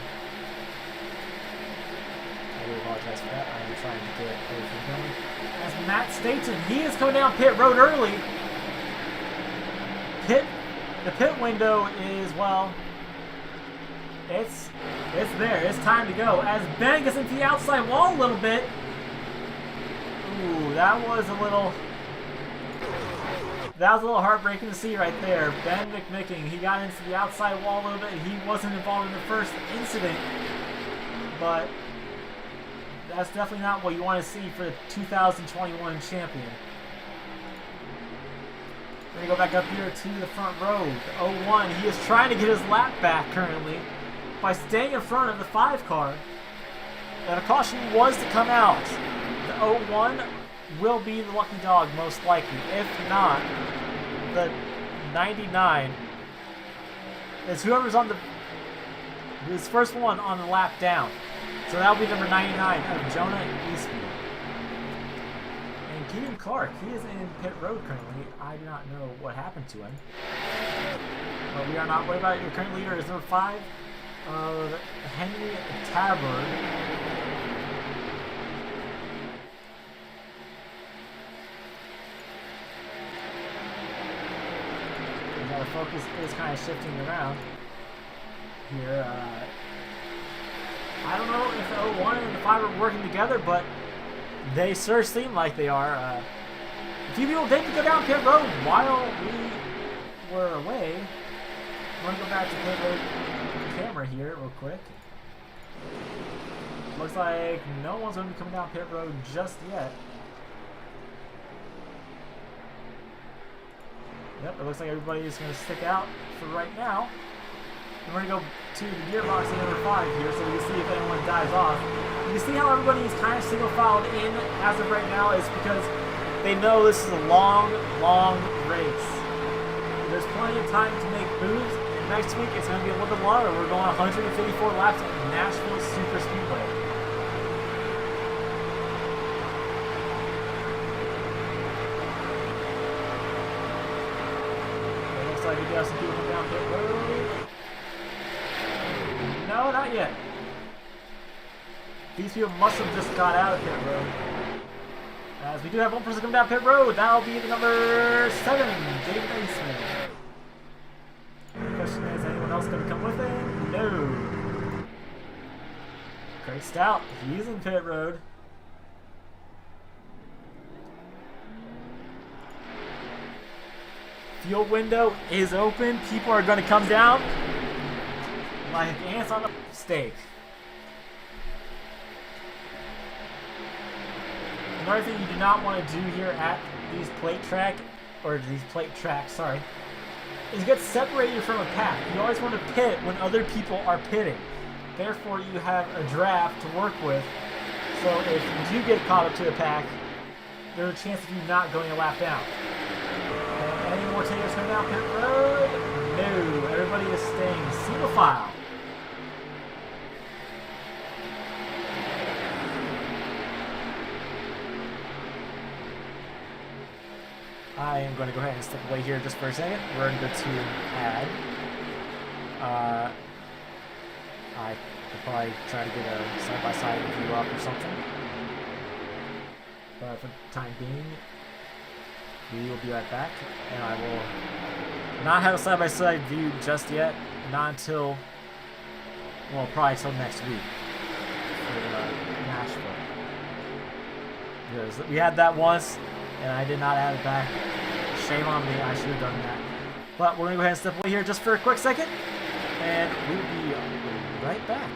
I do apologize for that. I am trying to get everything going. As Matt Staten, he is coming down pit road early. The pit window is, well, it's there. It's time to go. As Ben gets into the outside wall a little bit. Ooh, that was a little heartbreaking to see right there. Ben McMicking, he got into the outside wall a little bit. He wasn't involved in the first incident, but that's definitely not what you want to see for the 2021 champion. We're going to go back up here to the front row. The 01, he is trying to get his lap back currently by staying in front of the 5 car. And a caution was to come out. The 01 will be the lucky dog, most likely. If not, the 99 is whoever's on his first one on the lap down. So that'll be number 99 of Jonah Eastman. And Keaton Clark, he is in pit road currently. I do not know what happened to him. But we are not worried about it. Your current leader is number 5 of Henry Tabard. the focus is kind of shifting around here. I don't know if the 01 and the 5 are working together, but they sure seem like they are. A few people did go down pit road while we were away. I'm going to go back to pit road camera here real quick. Looks like no one's going to be coming down pit road just yet. Yep, it looks like everybody is going to stick out for right now. And we're going to go to the gearbox at number 5 here so we can see if anyone dies off. You see how everybody is kind of single filed in as of right now is because they know this is a long, long race. There's plenty of time to make moves, and next week it's going to be a little bit longer. We're going 154 laps at Nashville Super Speedway. It looks like we got some people come down pit road. No, not yet. These people must have just got out of pit road. As we do have one person coming down pit road, that'll be the number 7, David Eastman. The question is, anyone else going to come with him? No. Craig Stout, he's in pit road. Fuel window is open. People are going to come down like ants on a steak. Another thing you do not want to do here at these plate tracks, sorry, is get separated from a pack. You always want to pit when other people are pitting. Therefore, you have a draft to work with. So if you do get caught up to the pack, there's a chance of you not going a lap down. And any more takers coming down pit road? No. Everybody is staying single file. I am going to go ahead and step away here just for a second. We're going to go to add. I could probably try to get a side-by-side view up or something. But for the time being, we will be right back. And I will not have a side-by-side view just yet. Not until, well, probably until next week for Nashville. Because we had that once, and I did not add it back. Shame on me, I should have done that. But we're going to go ahead and step away here just for a quick second, and we'll be right back.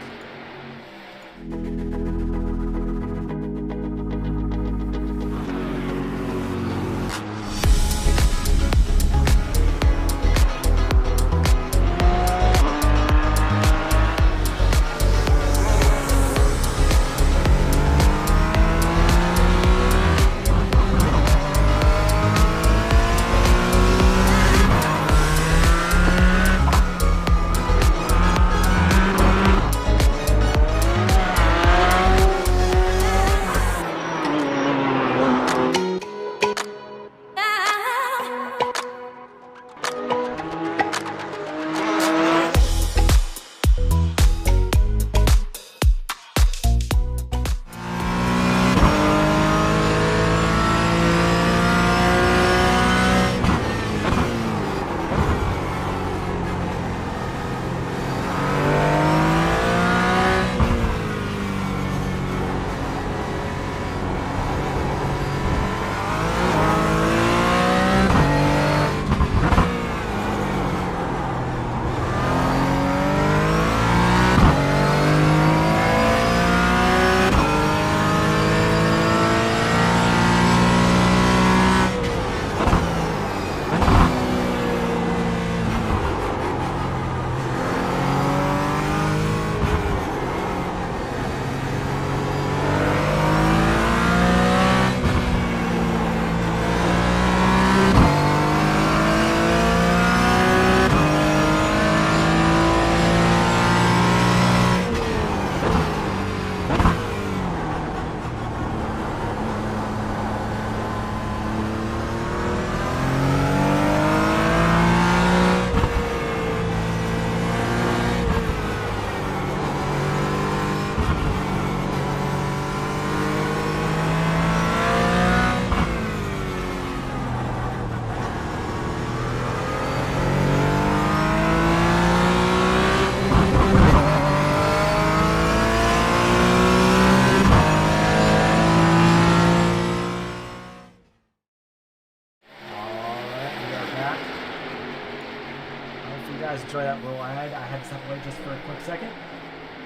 enjoy that little ad. I had to step away just for a quick second.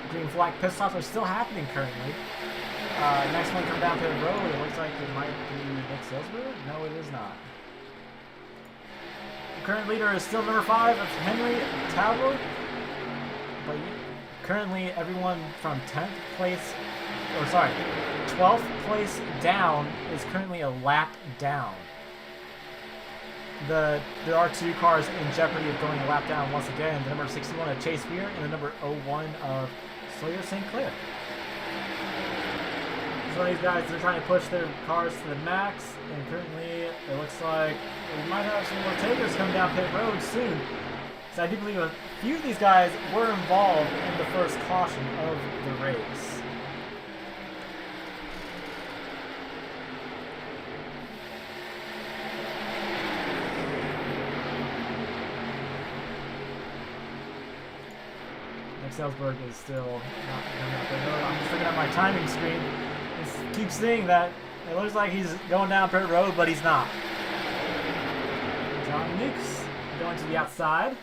Green flag pit stops are still happening currently. Next one coming down pit road. It looks like it might be Nick Salesburg. No, it is not. The current leader is still number 5. It's Henry Tauber. But currently, everyone from 10th place, or sorry, 12th place down is currently a lap down. There are 2 cars in jeopardy of going a lap down once again. The number 61 of Chase Beer and the number 01 of Sawyer St. Clair. So these guys are trying to push their cars to the max, and currently it looks like we might have some more takers coming down pit road soon. So I do believe a few of these guys were involved in the first caution of the race. Salzburg is still not coming up there. I'm just looking at my timing screen. It keeps saying that it looks like he's going down pit road, but he's not. John Nukes going to the outside.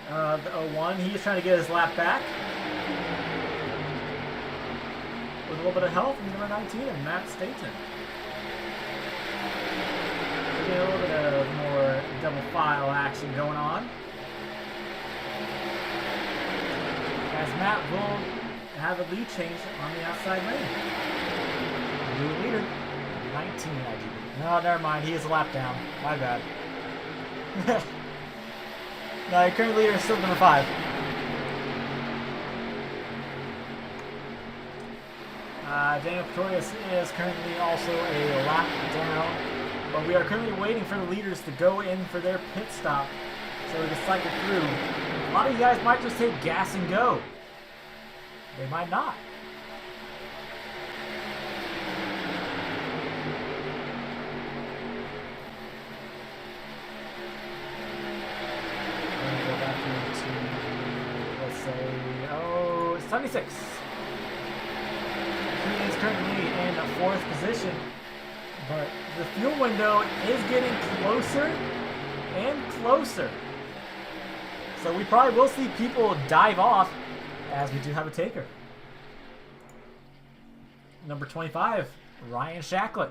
The 01, he's trying to get his lap back. With a little bit of help from number 19 and Matt Staten. Getting a little bit of more double file action going on. As Matt will have a lead change on the outside lane. New leader, 19, I do believe. No, never mind. He is a lap down. My bad. No, your current leader is still number 5. Daniel Pretorius is currently also a lap down, but we are currently waiting for the leaders to go in for their pit stop so we can cycle through. A lot of you guys might just take gas and go. They might not. I'm going to go back here to, let's say, 76. He is currently in 4th position, but the fuel window is getting closer and closer. So we probably will see people dive off as we do have a taker. Number 25, Ryan Shacklet.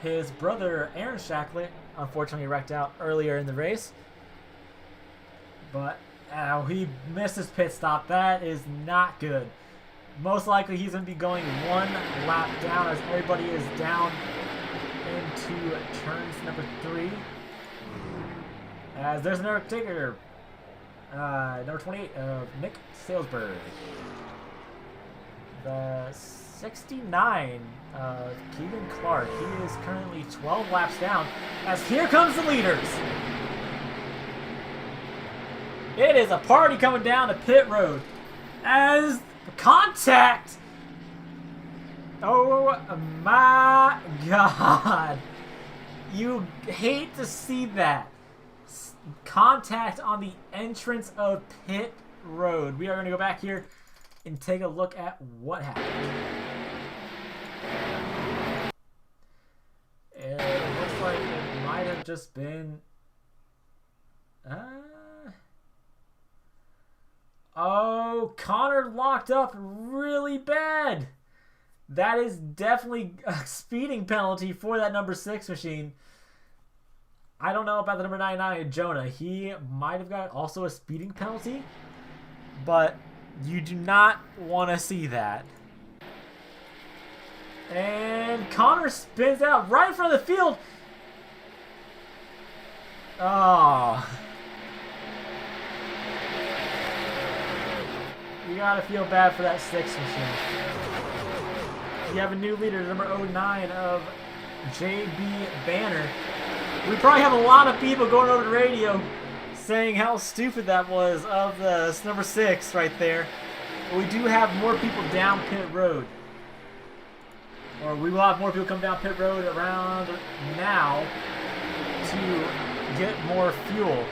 His brother, Aaron Shacklet, unfortunately wrecked out earlier in the race. But he missed his pit stop. That is not good. Most likely he's going to be going 1 lap down as everybody is down into turns number 3. As there's another taker, number 28 of Nick Salesburg. The 69 of Keegan Clark. He is currently 12 laps down. As here comes the leaders. It is a party coming down to pit road. As contact. Oh my God. You hate to see that. Contact on the entrance of pit road. We are going to go back here and take a look at what happened. It looks like it might have just been oh, Connor locked up really bad. That is definitely a speeding penalty for that number 6 machine. I don't know about the number 99, Jonah. He might have got also a speeding penalty, but you do not want to see that. And Connor spins out right in front of the field. Oh. You gotta feel bad for that 6 machine. You have a new leader, number 09 of JB Banner. We probably have a lot of people going over the radio saying how stupid that was of the number 6 right there. But we do have more people down pit road. Or we will have more people come down pit road around now to get more fuel.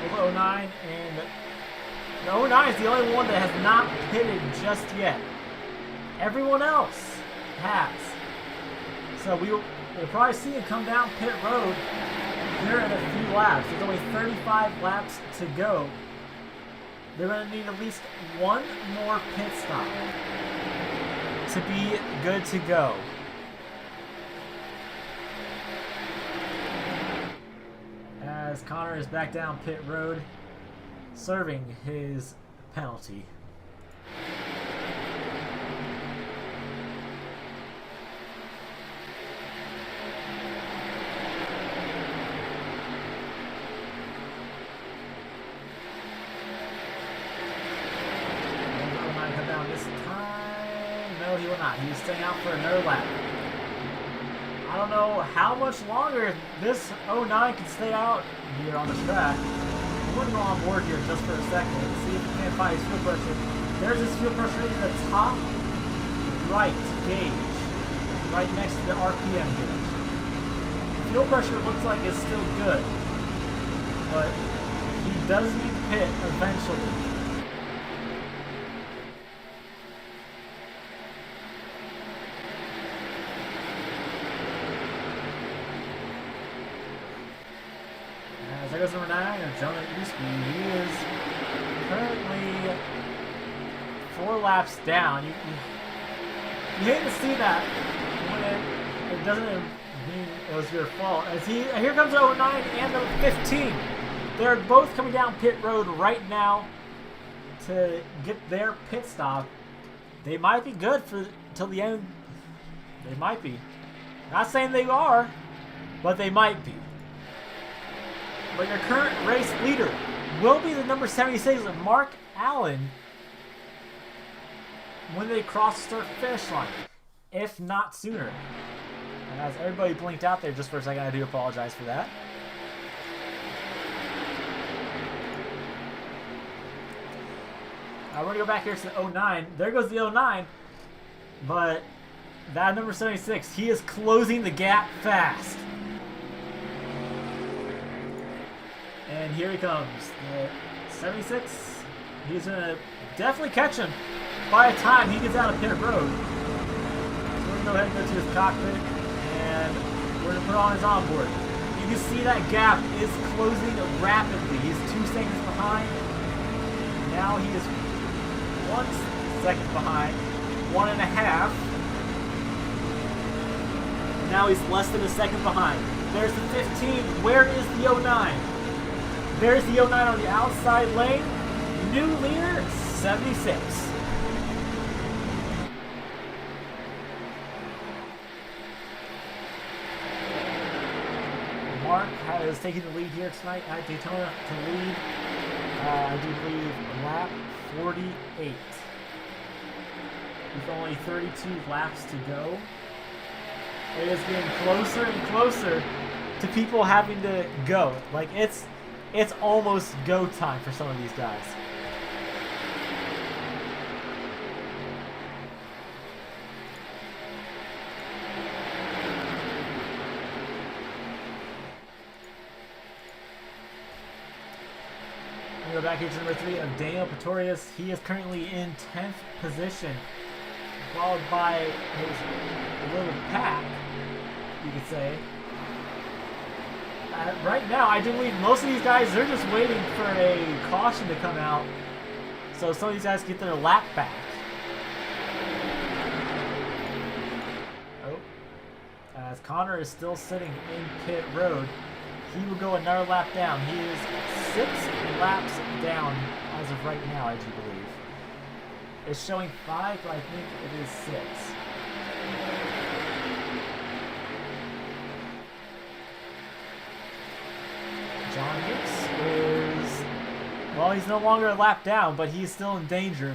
With 09, and the 09 is the only one that has not pitted just yet. Everyone else has. So we'll probably see him come down pit road here in a few laps. There's only 35 laps to go. They're going to need at least one more pit stop to be good to go. As Connor is back down pit road, serving his penalty. Come down this time. No, he will not. He's staying out for another lap. I don't know how much longer this 09 can stay out here on the track. I'm going to go on board here just for a second and see if we can't find his fuel pressure. There's his fuel pressure in the top right gauge, right next to the RPM gauge. Fuel pressure looks like it's still good, but he does need to pit eventually. There goes number 9, and Jonah Usby. He is currently 4 laps down. You hate to see that when it doesn't mean it was your fault. As here comes the 09 and the 15. They're both coming down pit road right now to get their pit stop. They might be good for till the end. They might be. Not saying they are, but they might be. But your current race leader will be the number 76, Mark Allen, when they cross the start-finish line, if not sooner. And as everybody blinked out there just for a second, I do apologize for that. We're going to go back here to the 09. There goes the 09, but that number 76, he is closing the gap fast. And here he comes, the 76. He's going to definitely catch him by the time he gets out of pit road. So we're going to go ahead and go to his cockpit, and we're going to put on his onboard. You can see that gap is closing rapidly. He's 2 seconds behind. Now he is 1 second behind, 1.5. And now he's less than a second behind. There's the 15. Where is the 09? There's the 09 on the outside lane. New leader, 76. Mark has taken the lead here tonight at Daytona to lead, I do believe, lap 48. With only 32 laps to go. It is getting closer and closer to people having to go. Like, it's almost go time for some of these guys. We go back here to number 3 of Daniel Pretorius. He is currently in 10th position, followed by his little pack, you could say. Right now, I do believe most of these guys, they're just waiting for a caution to come out so some of these guys get their lap back. Oh. As Connor is still sitting in pit road, he will go another lap down. He is 6 laps down as of right now, I do believe. It's showing 5, but I think it is 6. John Hicks is, well, he's no longer a lap down, but he's still in danger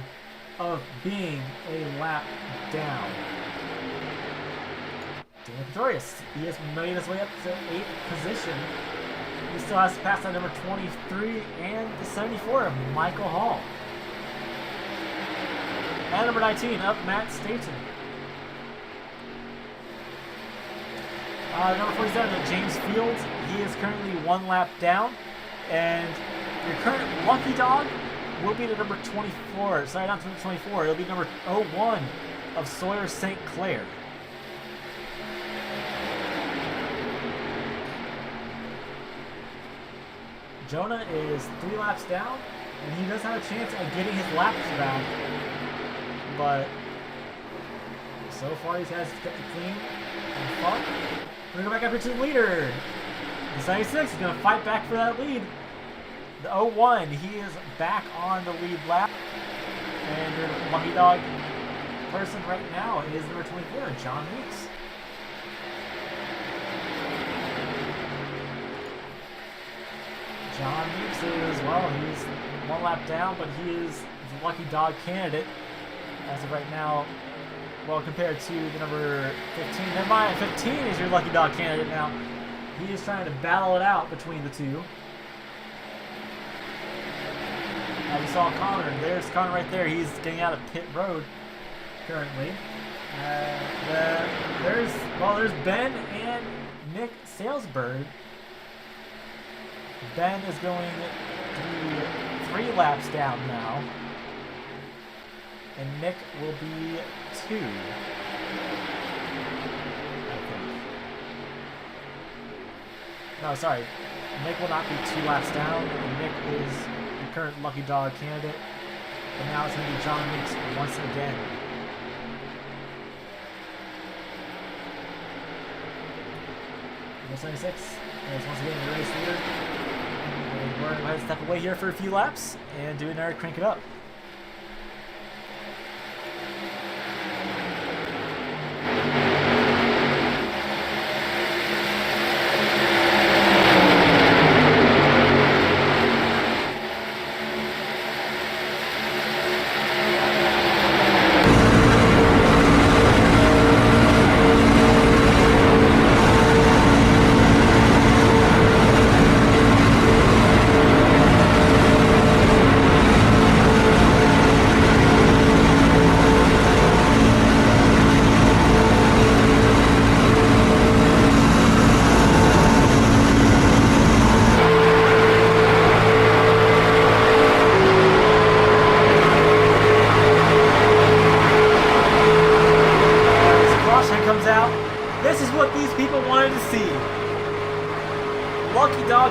of being a lap down. Daniel Pretorius, he has made his way up to 8th position. He still has to pass that number 23 and the 74 of Michael Hall. And number 19 up Matt Staton. Number 47, James Fields. He is currently 1 lap down. And your current lucky dog will be the number 24. Sorry, not number 24. It'll be number 01 of Sawyer St. Clair. Jonah is 3 laps down, and he does have a chance at getting his laps back. But so far, he has kept it clean and fun. We're going to go back up here to the leader. The 76 is going to fight back for that lead. The 01, he is back on the lead lap. And your lucky dog person right now is number 24, John Weeks. John Weeks is, well, he's 1 lap down, but he is the lucky dog candidate as of right now. Well, compared to the number 15. Never mind, 15 is your lucky dog candidate now. He is trying to battle it out between the two. As you saw Connor, there's Connor right there. He's getting out of pit road currently. There's Ben and Nick Salesberg. Ben is going to be 3 laps down now. And Nick will be 2. I think. No, sorry. Nick will not be 2 laps down. Nick is the current lucky dog candidate. And now it's going to be John Weeks once again. Number 76 is once again the race leader. And we're going to step away here for a few laps and do another crank it up.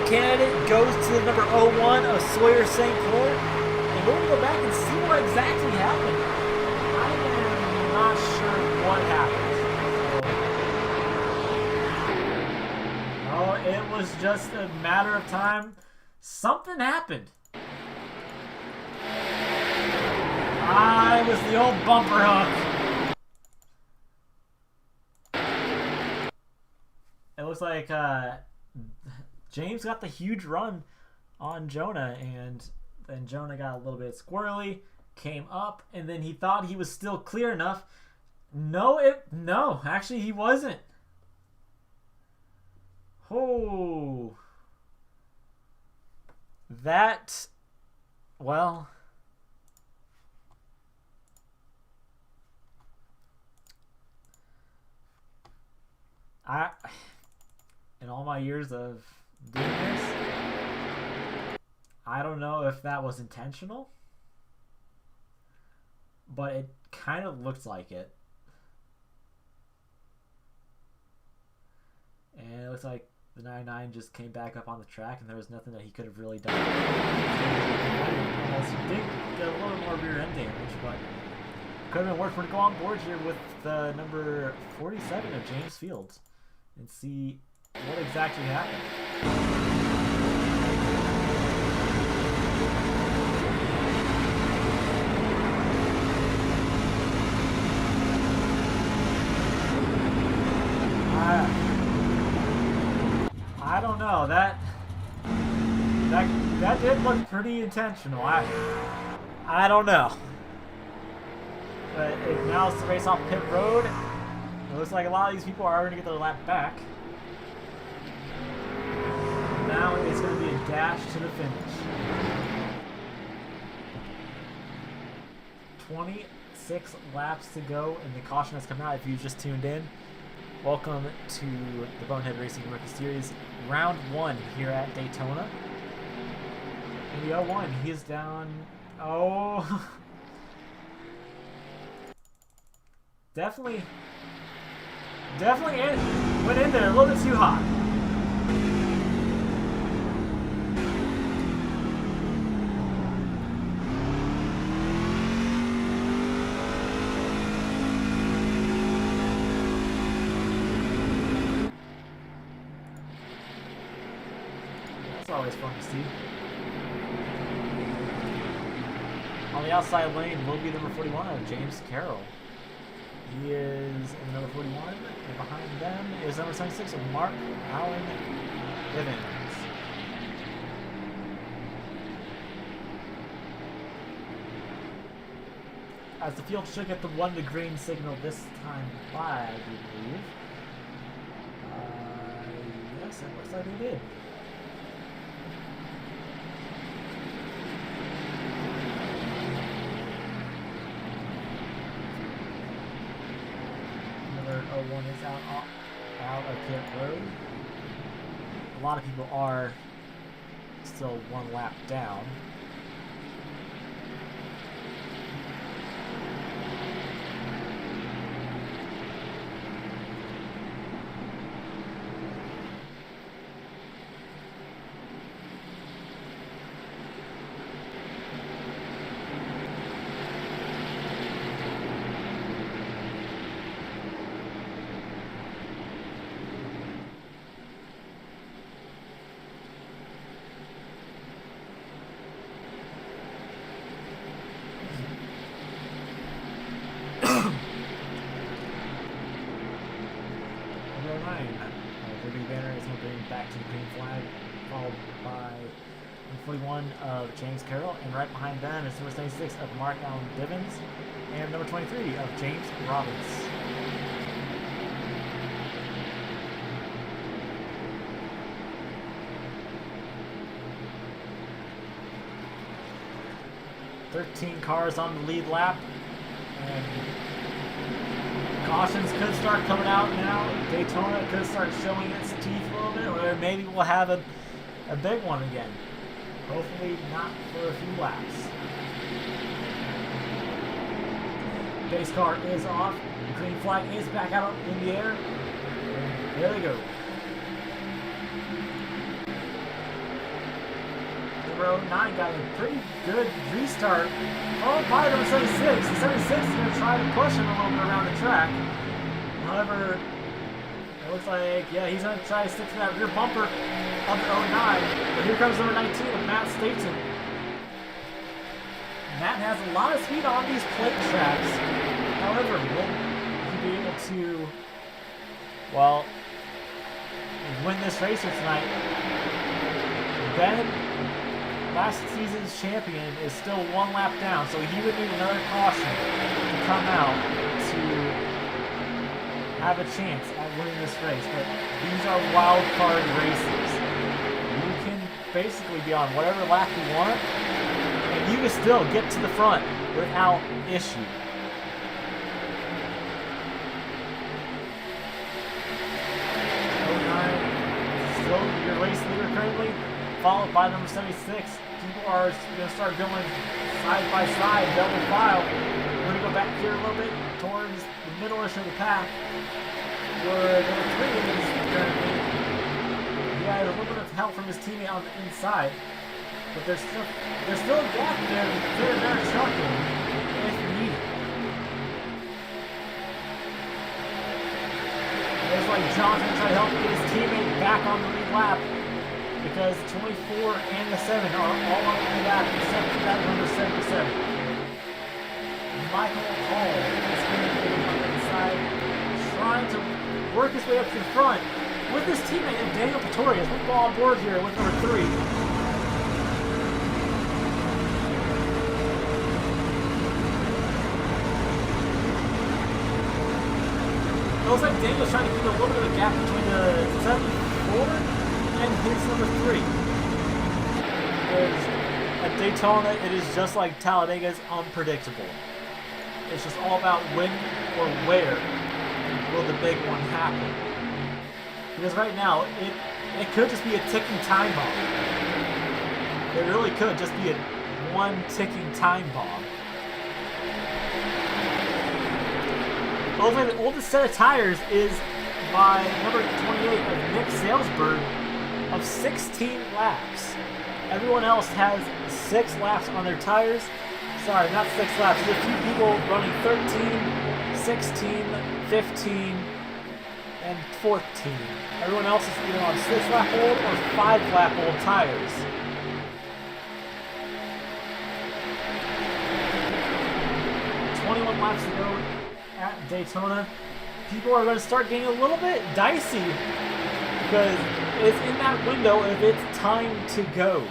Candidate goes to the number 01 of Sawyer St. Clair, and we're going to go back and see what exactly happened. I am not sure what happened. Oh, it was just a matter of time. Something happened. It was the old bumper hook. It looks like James got the huge run on Jonah, and then Jonah got a little bit squirrely, came up, and then he thought he was still clear enough. No, actually he wasn't. Oh. That, well, in all my years of doing this, I don't know if that was intentional, but it kind of looked like it. And it looks like the 99 just came back up on the track, and there was nothing that he could have really done. Unless he did get a little more rear end damage, but could have been worth for to go on board here with the number 47 of James Fields and see what exactly happened. I don't know. That did look pretty intentional. I don't know. But now it's the race off pit road. It looks like a lot of these people are already going to get their lap back. Now it's going to be a dash to the finish. 26 laps to go, and the caution has come out. If you just tuned in, welcome to the Bonehead Racing Rookie Series, round 1 here at Daytona. And the 01, he is down. Oh, definitely went in there a little bit too hot. always fun to see. On the outside lane will be number 41 of James Carroll. He is in number 41, and behind them is number 76 of Mark Allen Evans. As the field should get the 1 to green signal this time by, I do believe. Yes, it looks like they did. Another 01 is out of pit road. A lot of people are still 1 lap down. Back to the green flag, followed by 41 of James Carroll, and right behind them is number 76 of Mark Allen Divins, and number 23 of James Robbins. "13 cars on the lead lap, and cautions could start coming out now. Daytona could start showing its teeth a little bit, or maybe we'll have a big one again. Hopefully not for a few laps. Base car is off. Green flag is back out in the air. And there they go. Number 09 got a pretty good restart. Followed by number 76. The 76 is going to try to push him a little bit around the track. However, it looks like, yeah, he's going to try to stick to that rear bumper of the 09. But here comes number 19 of Matt Staten. Matt has a lot of speed on these plate tracks. However, will he be able to, well, win this race here tonight? Ben, last season's champion, is still 1 lap down, so he would need another caution to come out to have a chance at winning this race. But these are wild card races. You can basically be on whatever lap you want, and you can still get to the front without issue. Still your race leader currently, followed by number 76. People are going to start going side by side, double file. We're going to go back here a little bit towards the middle-ish of the path, where number 3 is currently. He had a little bit of help from his teammate on the inside, but there's still a gap there to clear their trucking if needed. Looks like John's going to try to help get his teammate back on the lead lap, because 24 and the 7 are all on the lead lap except for that number 77. Michael Hall is going to be on the inside, trying to work his way up to the front with his teammate and Daniel Pretorius. We'll go on board here with number 3. It looks like Daniel's trying to keep a little bit of a gap between the 74 and his number 3. Because at Daytona, it is just like Talladega, is unpredictable. It's just all about when or where will the big one happen. Because right now, it could just be a ticking time bomb. It really could just be a one ticking time bomb. Over the oldest set of tires is by number 28 of Nick Salesberg of 16 laps. Everyone else has 6 laps on their tires. Sorry, not 6 laps. There's a few people running 13, 16, 15, and 14. Everyone else is either on 6-lap old or 5-lap old tires. Laps to go at Daytona. People are going to start getting a little bit dicey because it's in that window if it's time to go.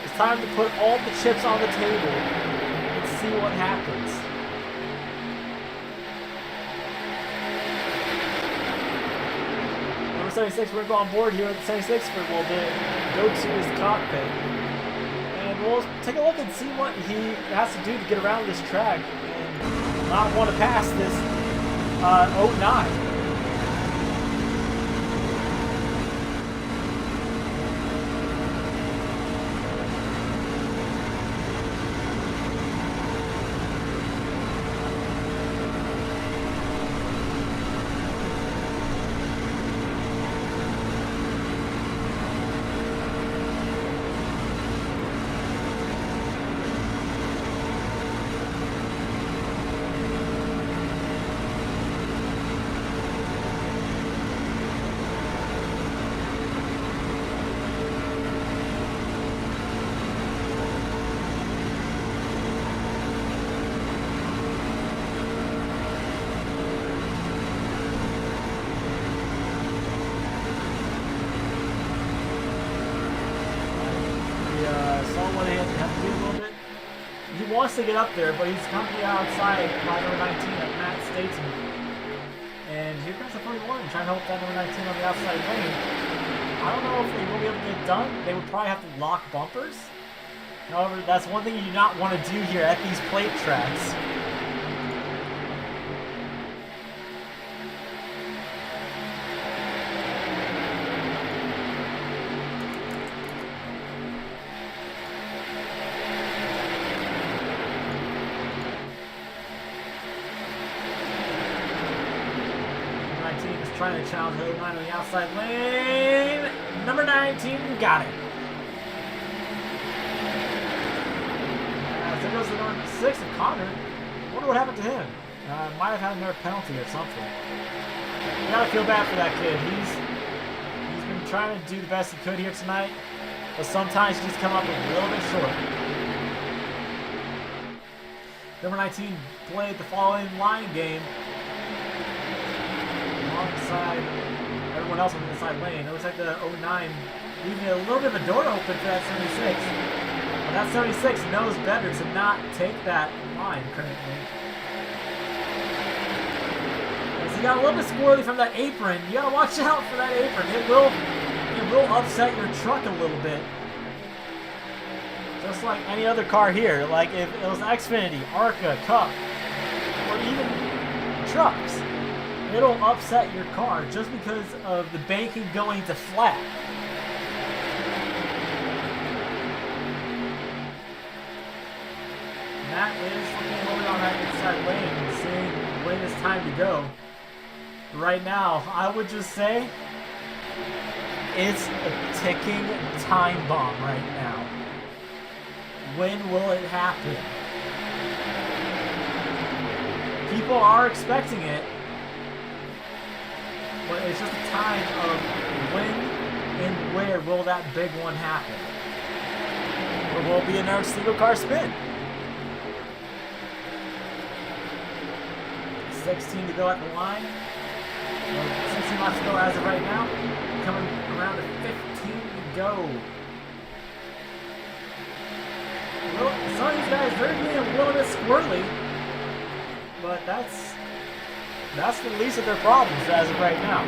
It's time to put all the chips on the table and see what happens. Number 76, we're going to go on board here at 76 for a little bit. Go to his cockpit. And we'll take a look and see what he has to do to get around this track and not want to pass this 09. Wants to get up there, but he's currently outside by number 19 at Matt Statesman. And here comes the 41 trying to help that number 19 on the outside lane. I don't know if they will be able to get it done. They would probably have to lock bumpers. However, that's one thing you do not want to do here at these plate tracks. Trying to challenge the 09 on the outside lane. Number 19 got it. There goes the number 6 of Connor. I wonder what happened to him. Might have had another penalty or something. You gotta feel bad for that kid. He's been trying to do the best he could here tonight, but sometimes he's come up a little bit short. Number 19 played the following line game alongside everyone else on the inside lane. It looks like the 09 leaving a little bit of a door open for that 76. But that 76 knows better to not take that line currently. So you got a little bit squirrely from that apron. You gotta watch out for that apron. It will upset your truck a little bit. Just like any other car here. Like if it was Xfinity, Arca, Cup, or even trucks. It'll upset your car just because of the banking going to flat. And that is looking over on that inside lane and seeing when it's time to go. Right now, I would just say it's a ticking time bomb right now. When will it happen? People are expecting it. But it's just a time of when and where will that big one happen. Or will it be another single car spin? 16 to go at the line. 16 laps to go as of right now. Coming around to 15 to go. Well, some of these guys, they're being a little bit squirrely. But that's the least of their problems as of right now.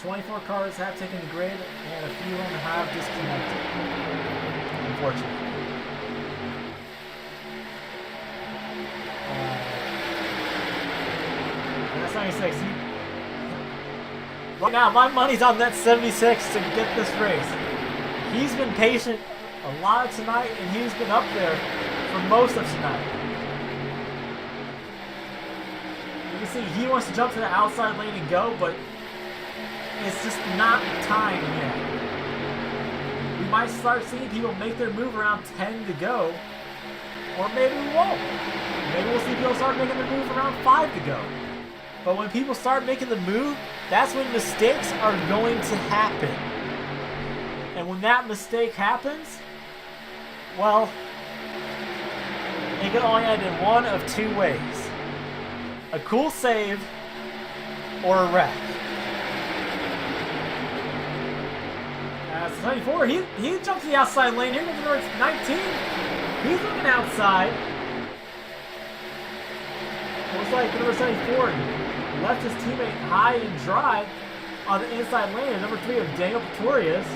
24 cars have taken the grid, and a few of them have disconnected. Unfortunately. That's 96. Right now, my money's on that 76 to get this race. He's been patient a lot tonight, and he's been up there for most of tonight. You see, he wants to jump to the outside lane and go, but it's just not time yet. We might start seeing people make their move around 10 to go, or maybe we won't. Maybe we'll see people start making the move around 5 to go. But when people start making the move, that's when mistakes are going to happen. And when that mistake happens, well, it can only end in one of 2 ways. A cool save or a wreck. As 74, he jumped to the outside lane. Here comes number 19. He's looking outside. Looks like number 74 left his teammate high and dry on the inside lane. And number 3 of Daniel Pretorius.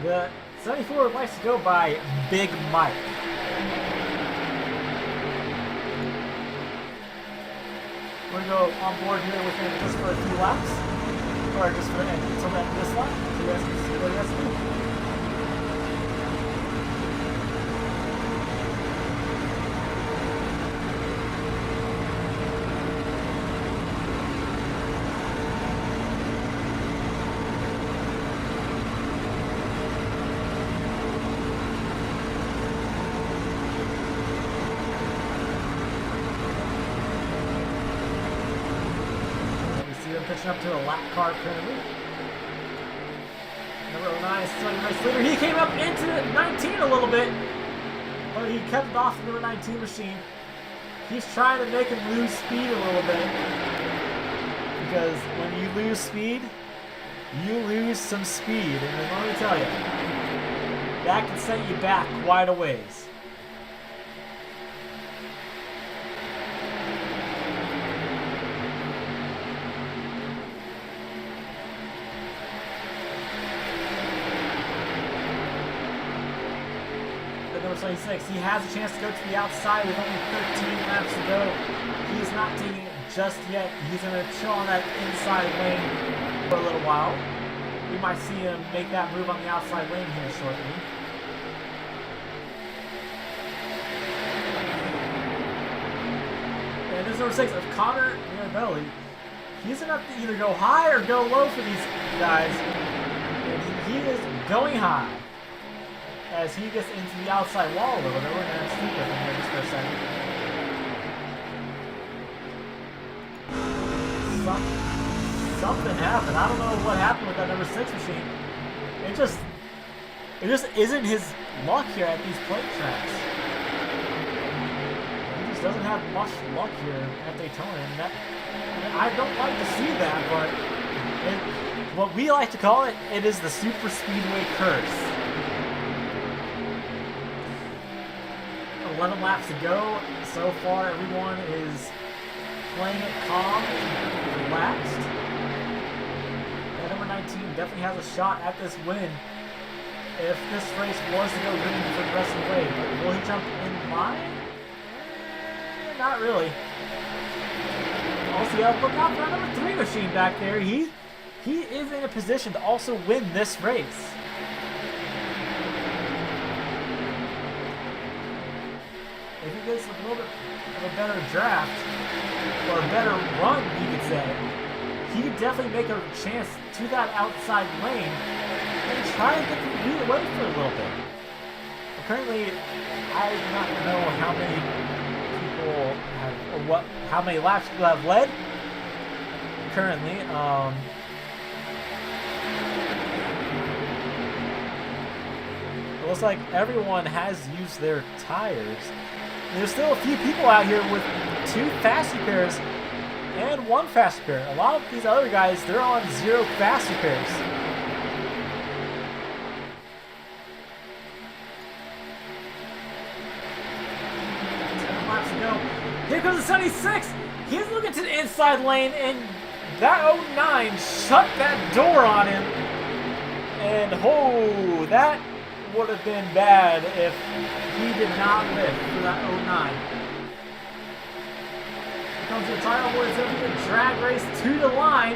The 74 likes to go by Big Mike. We're going to go on board here with him just for a few laps. Or just for until that this lap. So you guys can see what he has to do. Up to a lap car currently. Number 9 is a nice leader. He came up into 19 a little bit, but he kept it off the number 19 machine. He's trying to make him lose speed a little bit, because when you lose speed, you lose some speed, and let me tell you, that can set you back quite a ways. Number 76, he has a chance to go to the outside with only 13 laps to go. He's not taking it just yet. He's going to chill on that inside lane for a little while. We might see him make that move on the outside lane here shortly. And this number 6 of Connor Mirabelli. He's going to have to either go high or go low for these guys. And he is going high. As he gets into the outside wall a little bit. We're going to speak with him here just for a second. Something happened. I don't know what happened with that number 6 machine. It just isn't his luck here at these plate tracks. He just doesn't have much luck here at Daytona. And I don't like to see that, but what we like to call it, it is the super speedway curse. 11 laps to go. So far, everyone is playing it calm and relaxed. That number 19 definitely has a shot at this win if this race was to go green for the rest of the way. But will he jump in line? Not really. Also, look out for that number 3 machine back there. He is in a position to also win this race. If he gets a little bit of a better draft, or a better run, you could say, he could definitely make a chance to that outside lane and try to get the lead away for a little bit. But currently, I do not know how many people have, or how many laps people have led currently. It looks like everyone has used their tires. There's still a few people out here with 2 fast repairs and 1 fast repair. A lot of these other guys, they're on 0 fast repairs. 10 laps to go. Here comes the 76. He's looking to the inside lane, and that 09 shut that door on him. And oh, that would have been bad if he did not lift for that 09. Here comes the title where it's going to be a drag race to the line.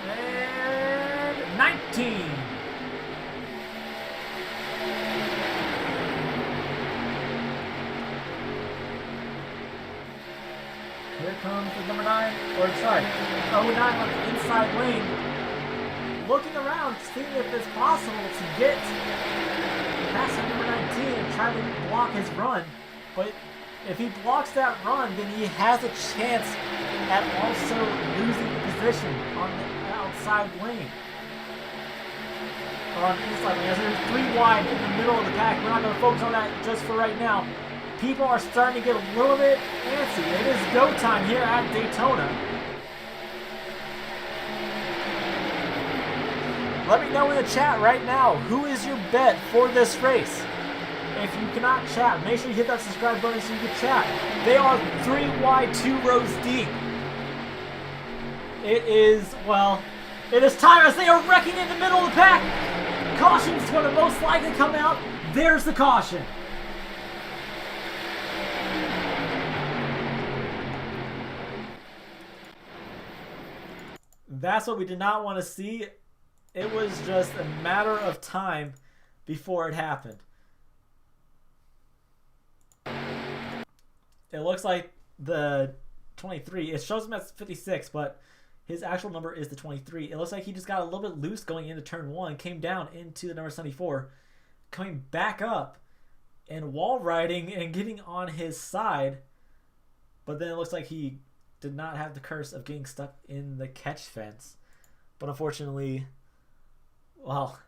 And 19. Here comes the number 9, or sorry, 09 on the inside lane. looking around, seeing if it's possible to get past number 19 and try to block his run. But if he blocks that run, then he has a chance at also losing the position on the outside lane. Or on the inside lane. As there's 3 wide in the middle of the pack. We're not going to focus on that just for right now. People are starting to get a little bit antsy. It is go time here at Daytona. Let me know in the chat right now, who is your bet for this race? If you cannot chat, make sure you hit that subscribe button so you can chat. They are 3 wide, 2 rows deep. It is time as they are wrecking in the middle of the pack. Caution's going to most likely come out. There's the caution. That's what we did not want to see. It was just a matter of time before it happened. It looks like the 23, it shows him as 56, but his actual number is the 23. It looks like he just got a little bit loose going into turn 1, came down into the number 74, coming back up and wall riding and getting on his side. But then it looks like he did not have the curse of getting stuck in the catch fence. But unfortunately, well,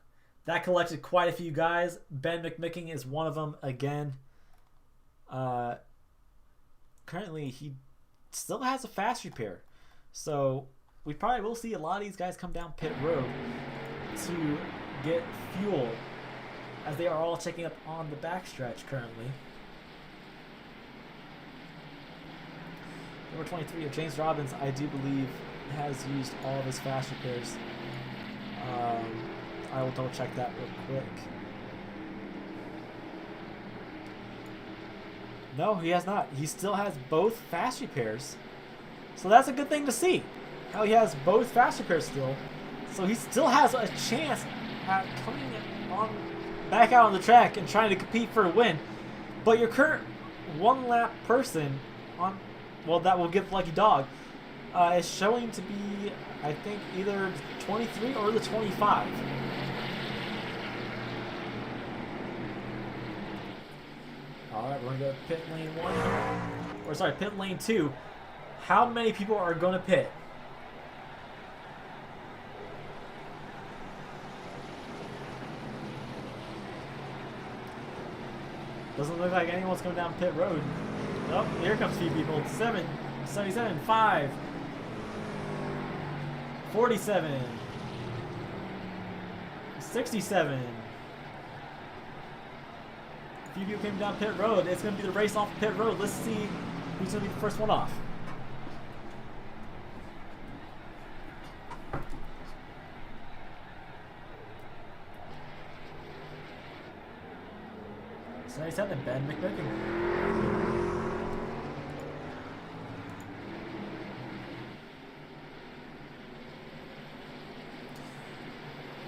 that collected quite a few guys. Ben McMicking is one of them again. Currently, he still has a fast repair. So we probably will see a lot of these guys come down pit road to get fuel, as they are all checking up on the backstretch currently. Number 23 of James Robbins, I do believe, has used all of his fast repairs. I will double check that real quick. No, he has not. He still has both fast repairs. So that's a good thing to see. How he has both fast repairs still. So he still has a chance at coming back out on the track and trying to compete for a win. But your current 1 lap person on, well, that will give Lucky Dog, is showing to be, I think, either 23 or the 25. Alright, we're going to go pit lane 1 here. Or sorry, pit lane 2. How many people are going to pit? Doesn't look like anyone's coming down pit road. Oh, here comes a few people. 7, 77, 5, 47, 67. A few people came down pit road. It's going to be the race off pit road. Let's see who's going to be the first one off. So 97, Ben McMicking.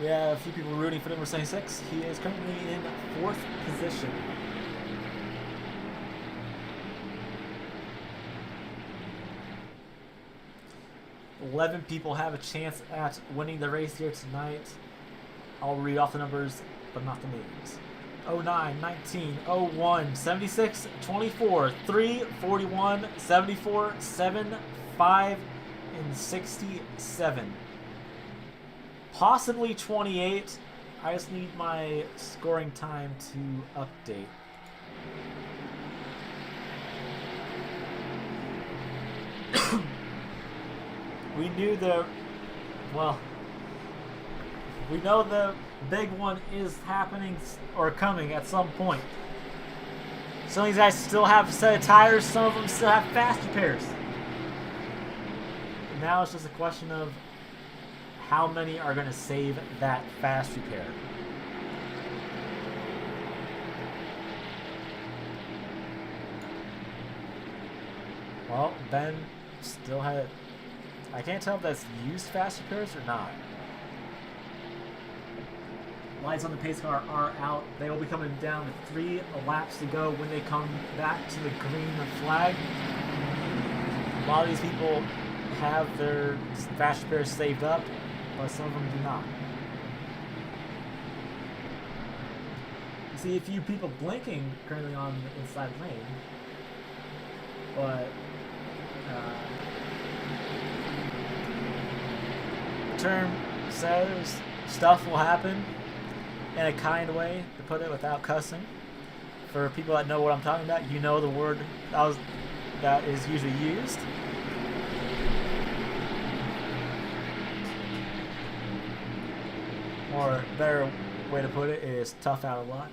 We have a few people rooting for number 76. He is currently in 4th position. Eleven people have a chance at winning the race here tonight. I'll read off the numbers, but not the names. 09, 19, 01, 76, 24, 3, 41, 74, 7, 5, and 67. Possibly 28. I just need my scoring time to update. We knew we know the big one is happening or coming at some point. Some of these guys still have a set of tires, some of them still have fast repairs. Now it's just a question of how many are going to save that fast repair. Well, Ben still had... I can't tell if that's used fast repairs or not. Lights on the pace car are out. They will be coming down to 3 laps to go when they come back to the green flag. A lot of these people have their fast repairs saved up, but some of them do not. see a few people blinking currently on the inside lane. But the term says stuff will happen in a kind way, to put it without cussing. For people that know what I'm talking about, you know the word that is usually used. Or better way to put it is tough out of luck.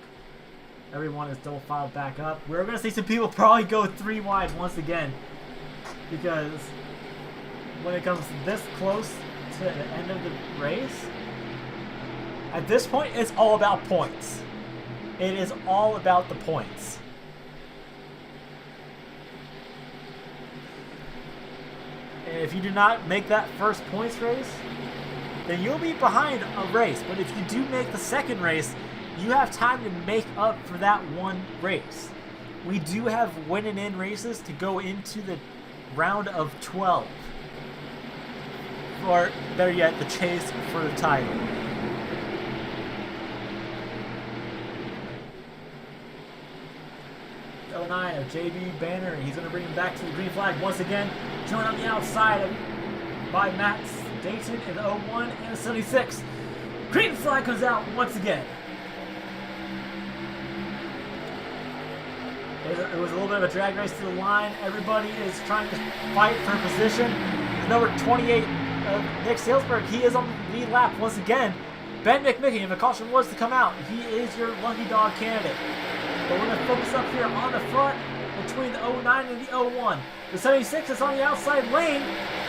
Everyone is double filed back up. We're going to see some people probably go 3 wide once again. Because when it comes this close to the end of the race, at this point, it's all about points. It is all about the points. And if you do not make that first points race, then you'll be behind a race. But if you do make the second race, you have time to make up for that one race. We do have win and in races to go into the round of 12. Or better yet, the chase for the title. '09 of JB Banner, and he's going to bring him back to the green flag once again. Joined on the outside by Matt Dayton in the 01 and the 76. Green flag comes out once again. It was a little bit of a drag race to the line. Everybody is trying to fight for position. Number 28, Nick Salesburg, he is on the lead lap once again. Ben McMickey, if the caution was to come out, he is your lucky dog candidate. But we're going to focus up here on the front between the 09 and the 01. The 76 is on the outside lane,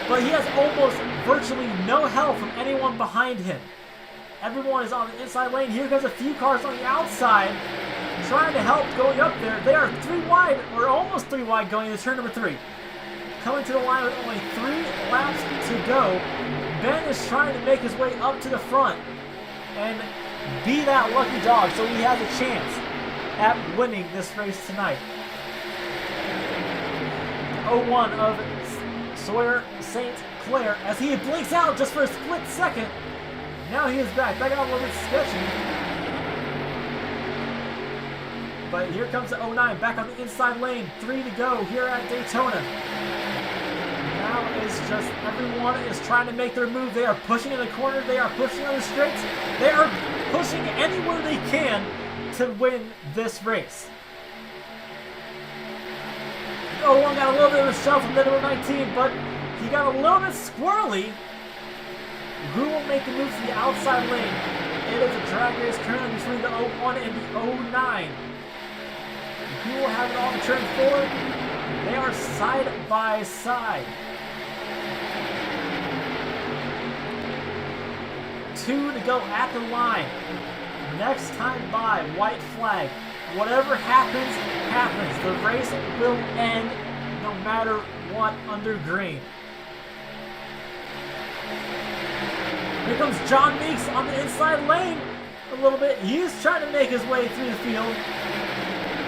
but he has almost virtually no help from anyone behind him. Everyone is on the inside lane. Here comes a few cars on the outside trying to help going up there. They are 3 wide, or almost 3 wide going into turn number 3. Coming to the line with only 3 laps to go. Ben is trying to make his way up to the front and be that lucky dog so he has a chance at winning this race tonight. 01 of Sawyer St. Clair, as he blinks out just for a split second. Now he is back out a little bit sketchy. But here comes the 09 back on the inside lane. 3 to go here at Daytona. Now it's just everyone is trying to make their move. They are pushing in the corner. They are pushing on the straights. They are pushing anywhere they can to win this race. 01 got a little bit of a shove from the number 19, but he got a little bit squirrely. Who will make the move to the outside lane? It is a drag race currently between the 01 and the 09. Who will have it on the turn forward? They are side by side. 2 to go at the line. Next time by, white flag. Whatever happens, happens. The race will end no matter what under green. Here comes John Meeks on the inside lane a little bit. He's trying to make his way through the field.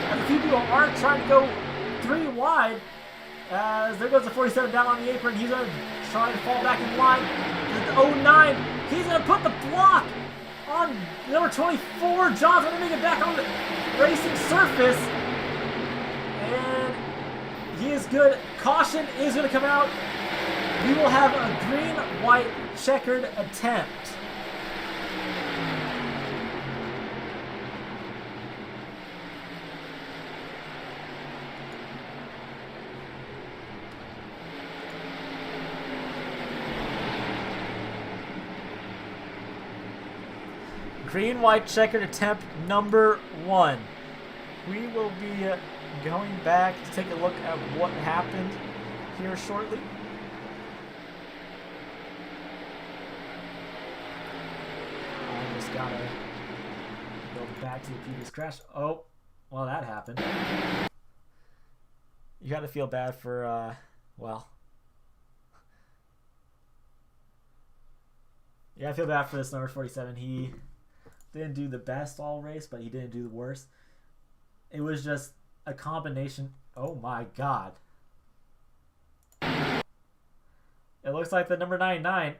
And a few people aren't trying to go 3 wide. As there goes the 47 down on the apron. He's going to try to fall back in line. The 09, he's going to put the block on number 24. John's going to make it back on the racing surface. And he is good. Caution is going to come out. We will have a green-white checkered attempt. Green-white checkered attempt number 1. We will be going back to take a look at what happened here shortly. I just gotta go back to the previous crash. Oh, well, that happened. You gotta feel bad for, well. Yeah, I feel bad for this number 47. He didn't do the best all race, but he didn't do the worst. It was just a combination. Oh my god. It looks like the number 99.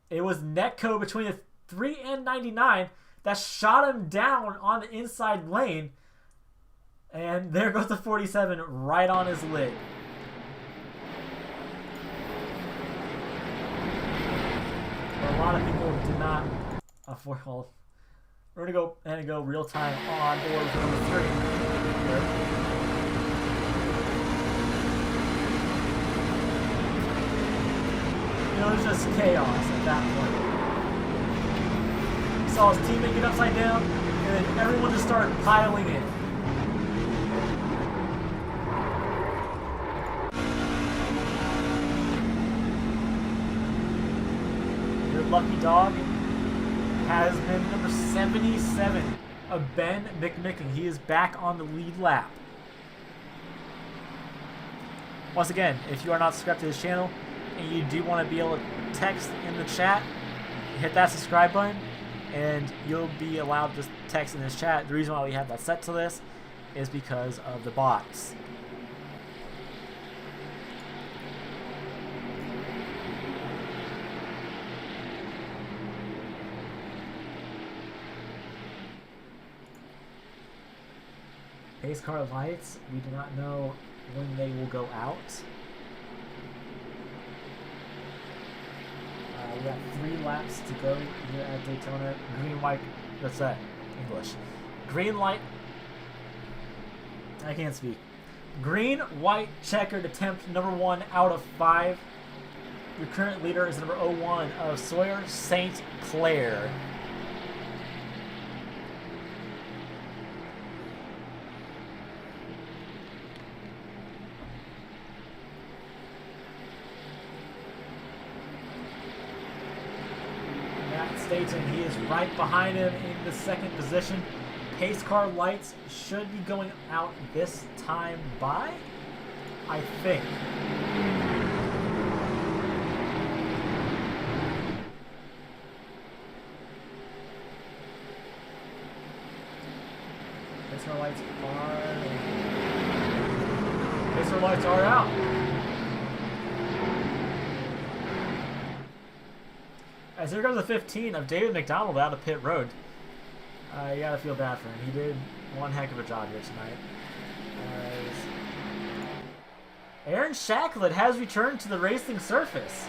It was netco between the 3 and 99 that shot him down on the inside lane. And there goes the 47 right on his lid. But a lot of people did not afford. Well, we're going to go ahead and go real time on board for number 3. You know, it was just chaos at that point. He saw his teammate get upside down, and then everyone just started piling in. Your lucky dog has been number 77 of Ben McMicken. He is back on the lead lap. Once again, if you are not subscribed to this channel and you do want to be able to text in the chat, hit that subscribe button and you'll be allowed to text in this chat. The reason why we have that set to this is because of the bots. Pace car lights, we do not know when they will go out. We got 3 laps to go here at Daytona. Green, white, what's that? English. Green light. I can't speak. Green, white, checkered attempt number 1 out of 5. Your current leader is number 01 of Sawyer St. Clair. Staten, he is right behind him in the 2nd position. Pace car lights should be going out this time by, I think. Pace car lights are out. As here comes the 15 of David McDonald out of pit road. You gotta feel bad for him. He did one heck of a job here tonight. Aaron Shacklet has returned to the racing surface.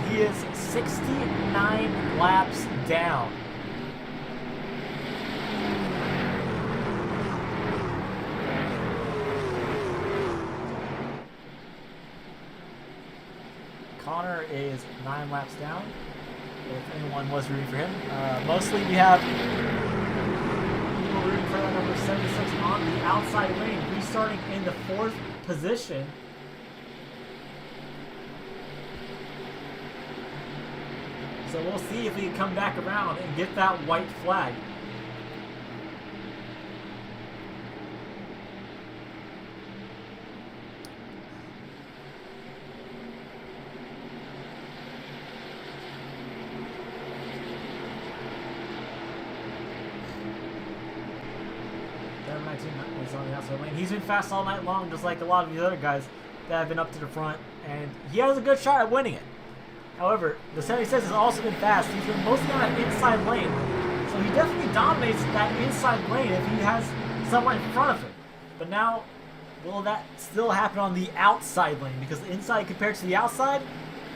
He is 69 laps down. Connor is 9 laps down, if anyone was rooting for him. Mostly we have people rooting for number 76 on the outside lane, restarting in the 4th position. So we'll see if we can come back around and get that white flag. Is on the outside lane. He's been fast all night long, just like a lot of these other guys that have been up to the front, and he has a good shot at winning it. However, the 76 has also been fast. He's been mostly on that inside lane, so he definitely dominates that inside lane if he has someone in front of him. But now, will that still happen on the outside lane? Because the inside compared to the outside,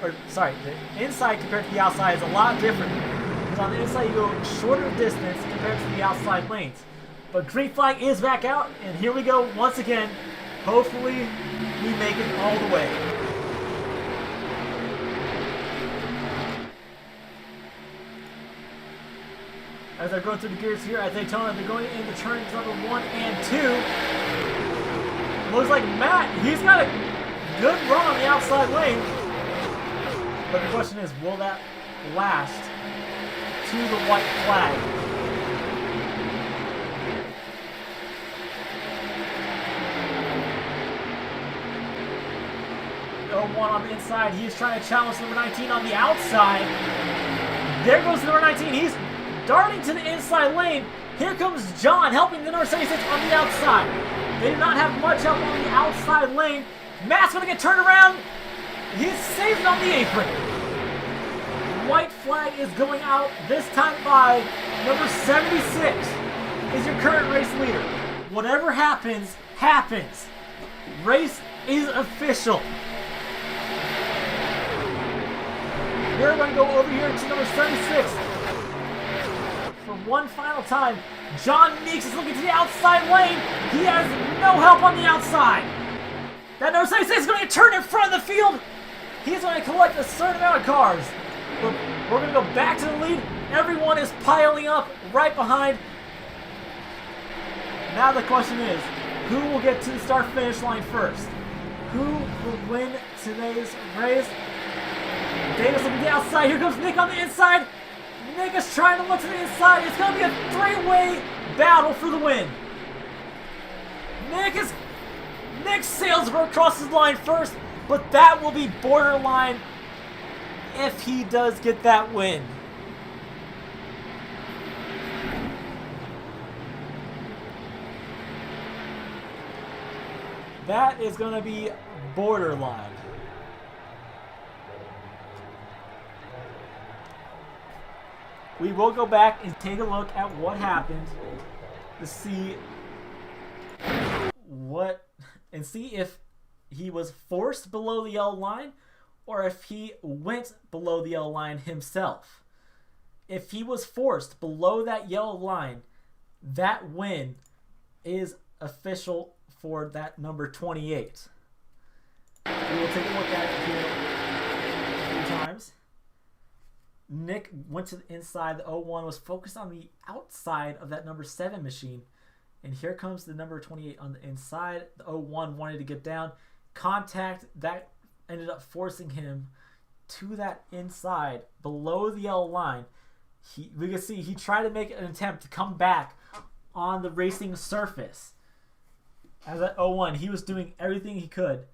or sorry, the inside compared to the outside is a lot different. Because on the inside you go shorter distance compared to the outside lanes. But green flag is back out, and here we go once again. Hopefully, we make it all the way. As they're going through the gears here at Daytona, they're going into turns number 1 and 2. Looks like Matt, he's got a good run on the outside lane. But the question is, will that last to the white flag? 01 on the inside. He's trying to challenge number 19 on the outside. There goes number 19. He's darting to the inside lane. Here comes John helping the number 76 on the outside. They do not have much help on the outside lane. Matt's going to get turned around. He's saved on the apron. white flag is going out, this time by number 76, is your current race leader. Whatever happens, happens. Race is official. We're going to go over here to number 76. For one final time, John Meeks is looking to the outside lane. He has no help on the outside. That number 76 is going to get turned in front of the field. He's going to collect a certain amount of cars. We're going to go back to the lead. Everyone is piling up right behind. Now the question is, who will get to the start-finish line first? Who will win today's race? Davis looking to the outside. Here comes Nick on the inside. Nick is trying to look to the inside. It's going to be a three-way battle for the win. Nick sails across his line first, but that will be borderline if he does get that win. That is going to be borderline. We will go back and take a look at what happened to see if he was forced below the yellow line or if he went below the yellow line himself. If he was forced below that yellow line, that win is official for that number 28. We will take a look at it here a few times. Nick went to the inside. The 01 was focused on the outside of that number 7 machine. And here comes the number 28 on the inside. The 01 wanted to get down. Contact that ended up forcing him to that inside below the yellow line. We can see he tried to make an attempt to come back on the racing surface. As that 01, he was doing everything he could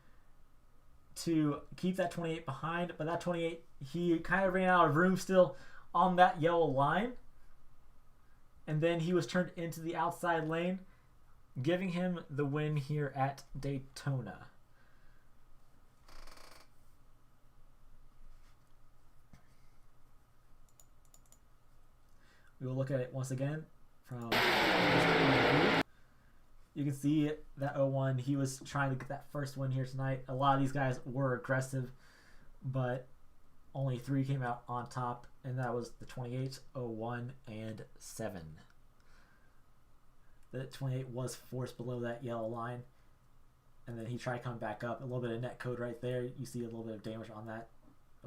to keep that 28 behind, but that 28, he kind of ran out of room still on that yellow line. And then he was turned into the outside lane, giving him the win here at Daytona. We will look at it once again from this point of view. You can see that 01, he was trying to get that first win here tonight. A lot of these guys were aggressive, but only 3 came out on top, and that was the 28, 01, and 7. The 28 was forced below that yellow line, and then he tried coming back up. A little bit of net code right there. You see a little bit of damage on that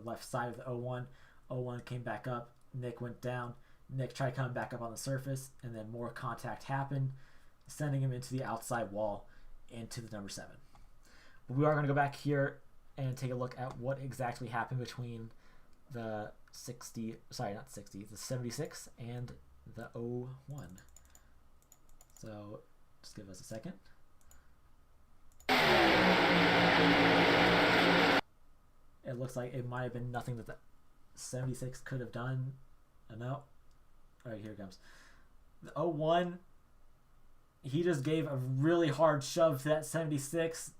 left side of the 01. 01 came back up. Nick went down. Nick tried coming back up on the surface, and then more contact happened, sending him into the outside wall into the number 7. But we are going to go back here and take a look at what exactly happened between the 76 and the 01. So just give us a second. It looks like it might have been nothing that the 76 could have done. No. All right, here it comes. The 01, he just gave a really hard shove to that 76,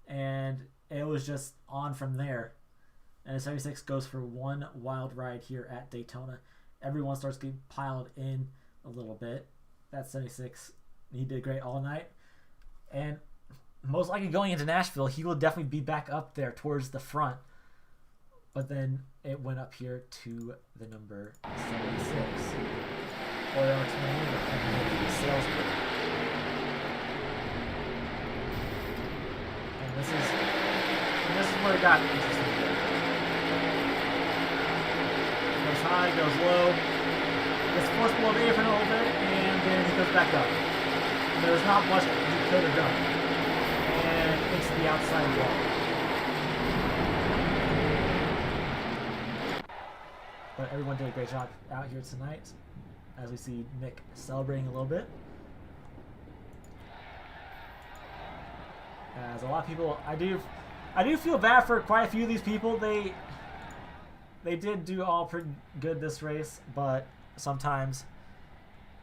and it was just on from there. And 76 goes for one wild ride here at Daytona. Everyone starts getting piled in a little bit. That 76, he did great all night. And most likely going into Nashville, he will definitely be back up there towards the front. But then it went up here to the number 76. Or our 28, the salesman. And this is where it got interesting. Goes high, goes low, gets forced below the apron a little bit, and then he goes back up. There's not much he could have done. And it's the outside wall. But everyone did a great job out here tonight, as we see Nick celebrating a little bit. As a lot of people, I do feel bad for quite a few of these people. They did do all pretty good this race, but sometimes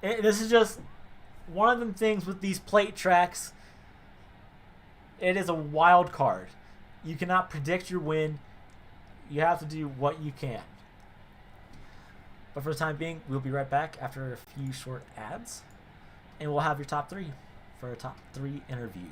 this is just one of them things with these plate tracks. It is a wild card. You cannot predict your win. You have to do what you can. But for the time being, we'll be right back after a few short ads, and we'll have your top 3 for a top 3 interview.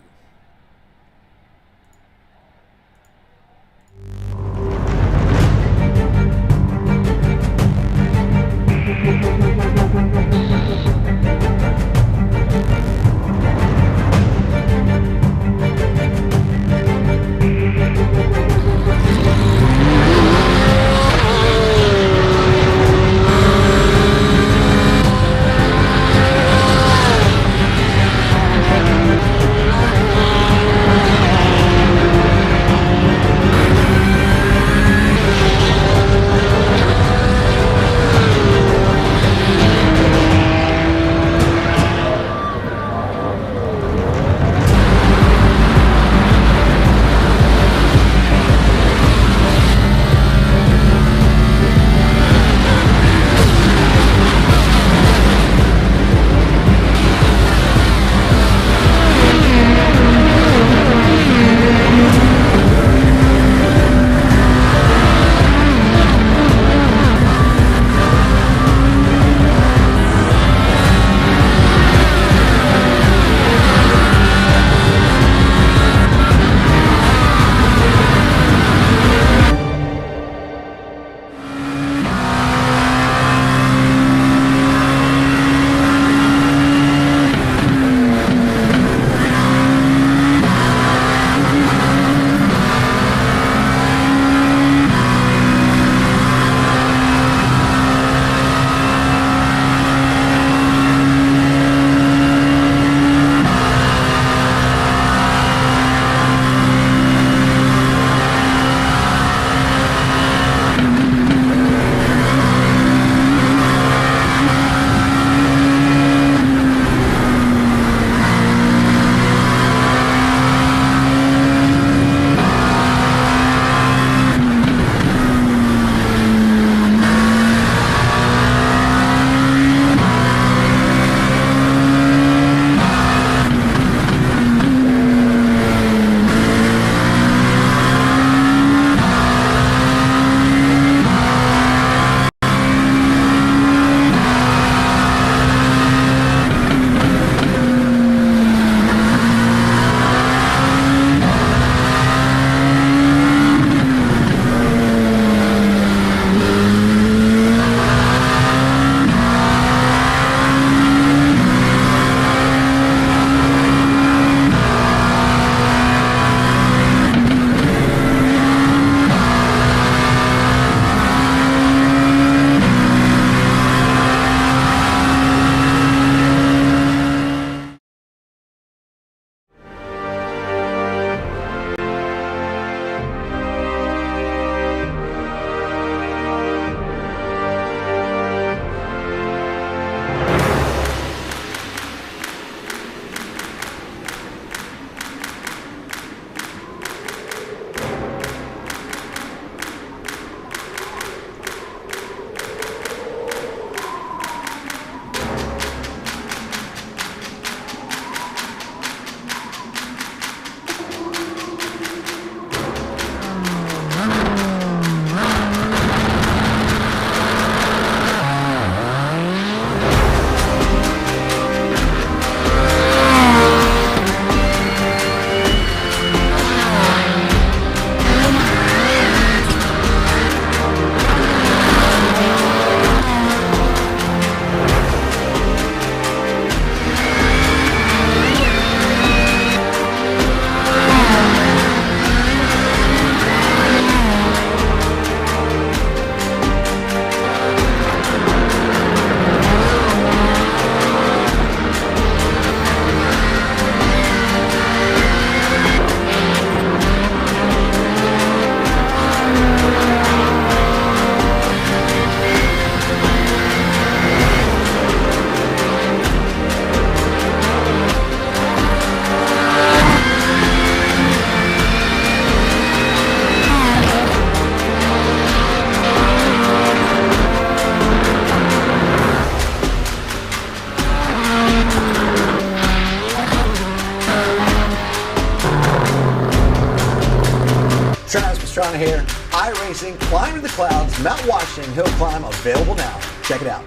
Travis Pastrana here. iRacing Climbing the Clouds Mount Washington Hill Climb available now. Check it out.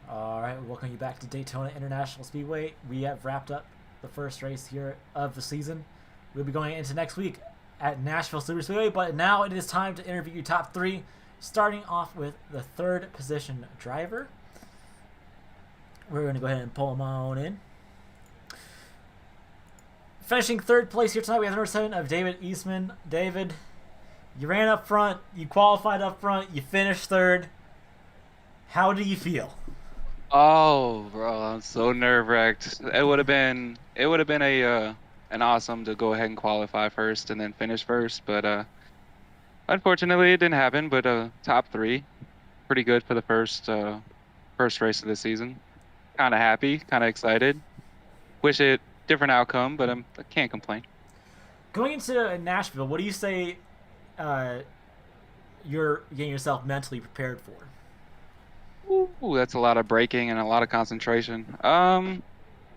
All right, welcome you back to Daytona International Speedway. We have wrapped up the first race here of the season. We'll be going into next week at Nashville Super Speedway, but now it is time to interview your top three, starting off with the third position driver. We're going to go ahead and pull them on in. Finishing third place here tonight, we have number 7 of David Eastman. David, you ran up front, you qualified up front, you finished third. How do you feel? Oh, bro, I'm so nerve-wracked. It would have been an awesome to go ahead and qualify first and then finish first, but unfortunately it didn't happen. But top 3, pretty good for the first race of the season. Kind of happy, kind of excited. Wish it different outcome, but I can't complain. Going into Nashville, what do you say you're getting yourself mentally prepared for? Ooh, that's a lot of braking and a lot of concentration.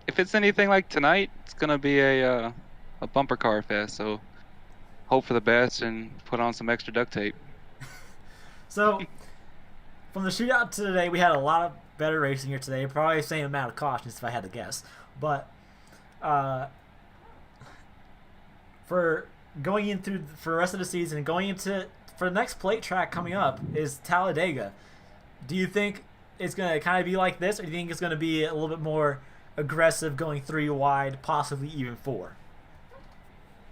If it's anything like tonight, it's gonna be a bumper car fest. So hope for the best and put on some extra duct tape. So from the shootout to today, we had a lot of better racing here today. Probably the same amount of cautions if I had to guess. But for going in through for the rest of the season, going into for the next plate track coming up is Talladega. Do you think it's going to kind of be like this, or do you think it's going to be a little bit more aggressive, going 3 wide, possibly even 4?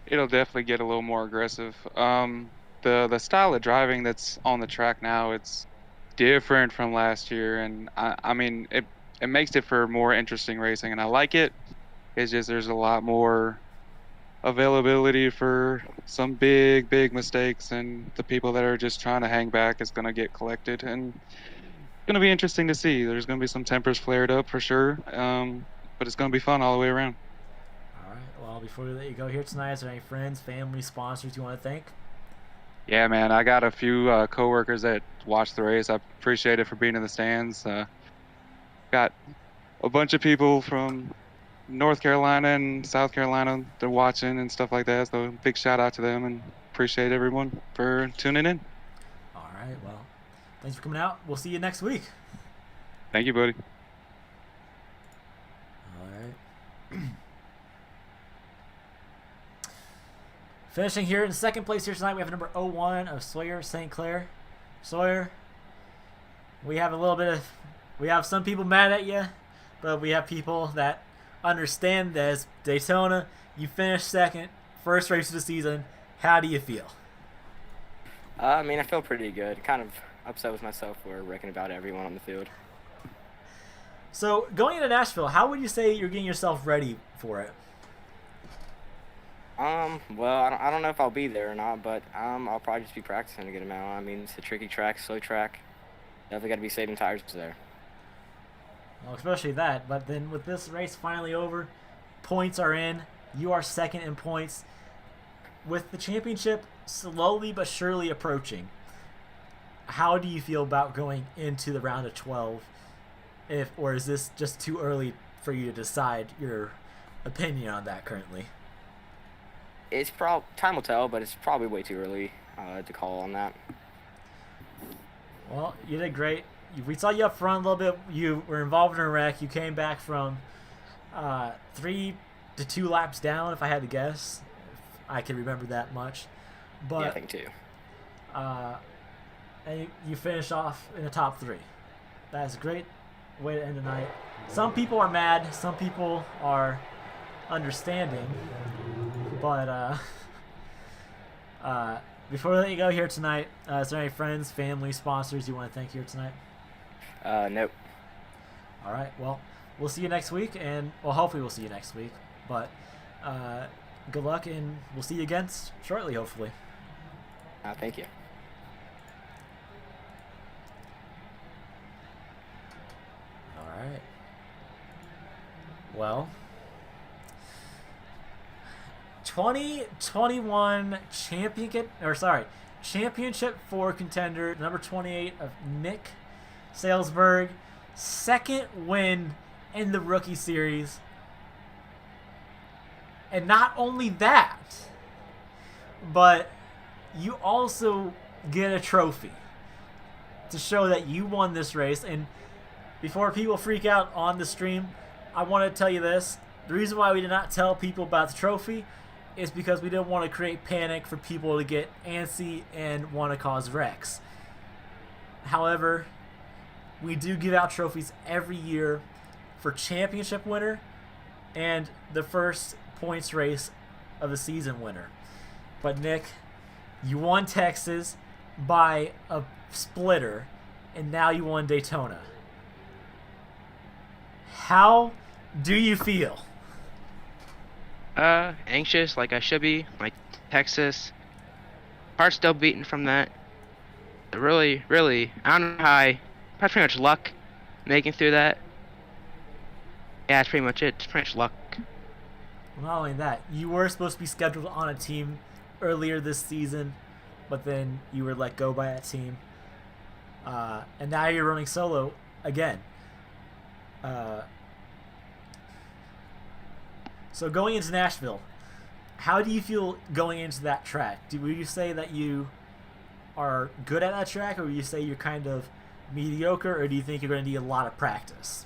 It'll definitely get a little more aggressive. The style of driving that's on the track now, it's different from last year, and I mean it makes it for more interesting racing, and I like it. It's just there's a lot more availability for some big mistakes, and the people that are just trying to hang back is going to get collected, and it's going to be interesting to see. There's going to be some tempers flared up for sure, but it's going to be fun all the way around. All right, well, before we let you go here tonight, is there any friends, family, sponsors you want to thank? Yeah, man, I got a few coworkers that watched the race. I appreciate it for being in the stands. Got a bunch of people from North Carolina and South Carolina, they're watching and stuff like that. So big shout out to them, and appreciate everyone for tuning in. All right, well, thanks for coming out. We'll see you next week. Thank you, buddy. All right. Finishing here in second place here tonight, we have number 01 of Sawyer St. Clair. Sawyer, we have some people mad at you, but we have people that understand that as Daytona, you finished second, first race of the season. How do you feel? I mean, I feel pretty good. Kind of upset with myself for wrecking about everyone on the field. So, going into Nashville, how would you say you're getting yourself ready for it? Well, I don't know if I'll be there or not, but I'll probably just be practicing a good amount. I mean, it's a tricky track, slow track. Definitely got to be saving tires there. Well, especially that. But then with this race finally over, points are in. You are second in points. With the championship slowly but surely approaching, how do you feel about going into the round of 12? Or is this just too early for you to decide your opinion on that currently? It's time will tell, but it's probably way too early to call on that. Well, you did great. We saw you up front a little bit. You were involved in a wreck. You came back from 3 to 2 laps down, if I had to guess. If I can remember that much. But, yeah, I think too. And you finished off in the top 3. That's a great way to end the night. Some people are mad. Some people are understanding. But before we let you go here tonight, is there any friends, family, sponsors you want to thank here tonight? Nope. All right. Well, we'll see you next week, and well, hopefully we'll see you next week. But good luck, and we'll see you again shortly, hopefully. Thank you. All right. Well, 2021 championship 4 contender, number 28 of Nick Salzberg, second win in the rookie series. And not only that, but you also get a trophy to show that you won this race. And before people freak out on the stream, I want to tell you this. The reason why we did not tell people about the trophy is because we didn't want to create panic for people to get antsy and want to cause wrecks. However, we do give out trophies every year for championship winner and the first points race of the season winner. But Nick, you won Texas by a splitter, and now you won Daytona. How do you feel? Anxious, like I should be, like Texas. Heart still beating from that. Really, I don't know how that's pretty much luck making through that. Yeah, that's pretty much it. It's pretty much luck. Well, not only that, you were supposed to be scheduled on a team earlier this season, but then you were let go by that team. And now you're running solo again. So going into Nashville, how do you feel going into that track? Would you say that you are good at that track, or would you say you're kind of mediocre, or do you think you're going to need a lot of practice?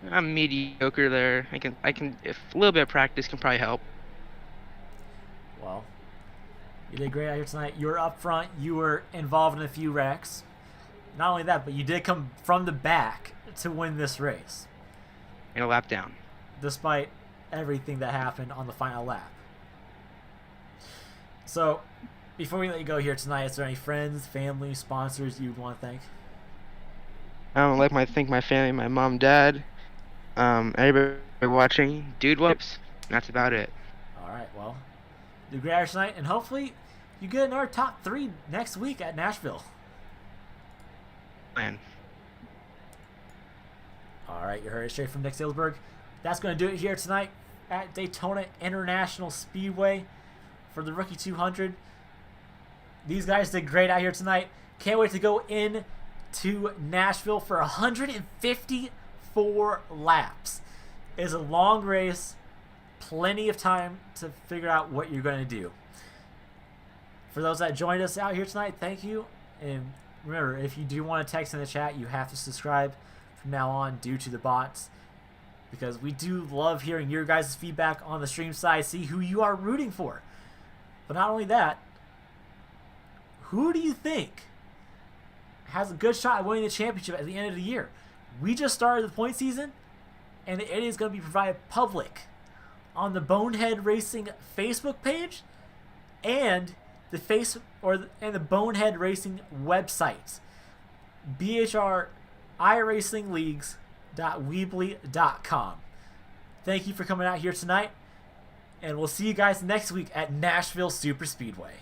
I'm mediocre there. I can if a little bit of practice can probably help. Well, you did great out here tonight. You were up front. You were involved in a few wrecks. Not only that, but you did come from the back to win this race. And a lap down. Despite everything that happened on the final lap. So, before we let you go here tonight, is there any friends, family, sponsors you'd want to thank? I would like to thank my family, my mom, dad, everybody watching, dude whoops. That's about it. Alright, well, do great out tonight, and hopefully you get another top 3 next week at Nashville. Man. Alright, you heard it straight from Nick Salesburg. That's going to do it here tonight at Daytona International Speedway for the Rookie 200. These guys did great out here tonight. Can't wait to go in to Nashville for 154 laps. It's a long race, plenty of time to figure out what you're going to do. For those that joined us out here tonight, thank you. And remember, if you do want to text in the chat, you have to subscribe from now on due to the bots, because we do love hearing your guys' feedback on the stream side, see who you are rooting for. But not only that, who do you think has a good shot at winning the championship at the end of the year? We just started the point season, and it is going to be provided public on the Bonehead Racing Facebook page and the Bonehead Racing website. BHR iRacingLeagues.weebly.com. Thank you for coming out here tonight, and we'll see you guys next week at Nashville Super Speedway.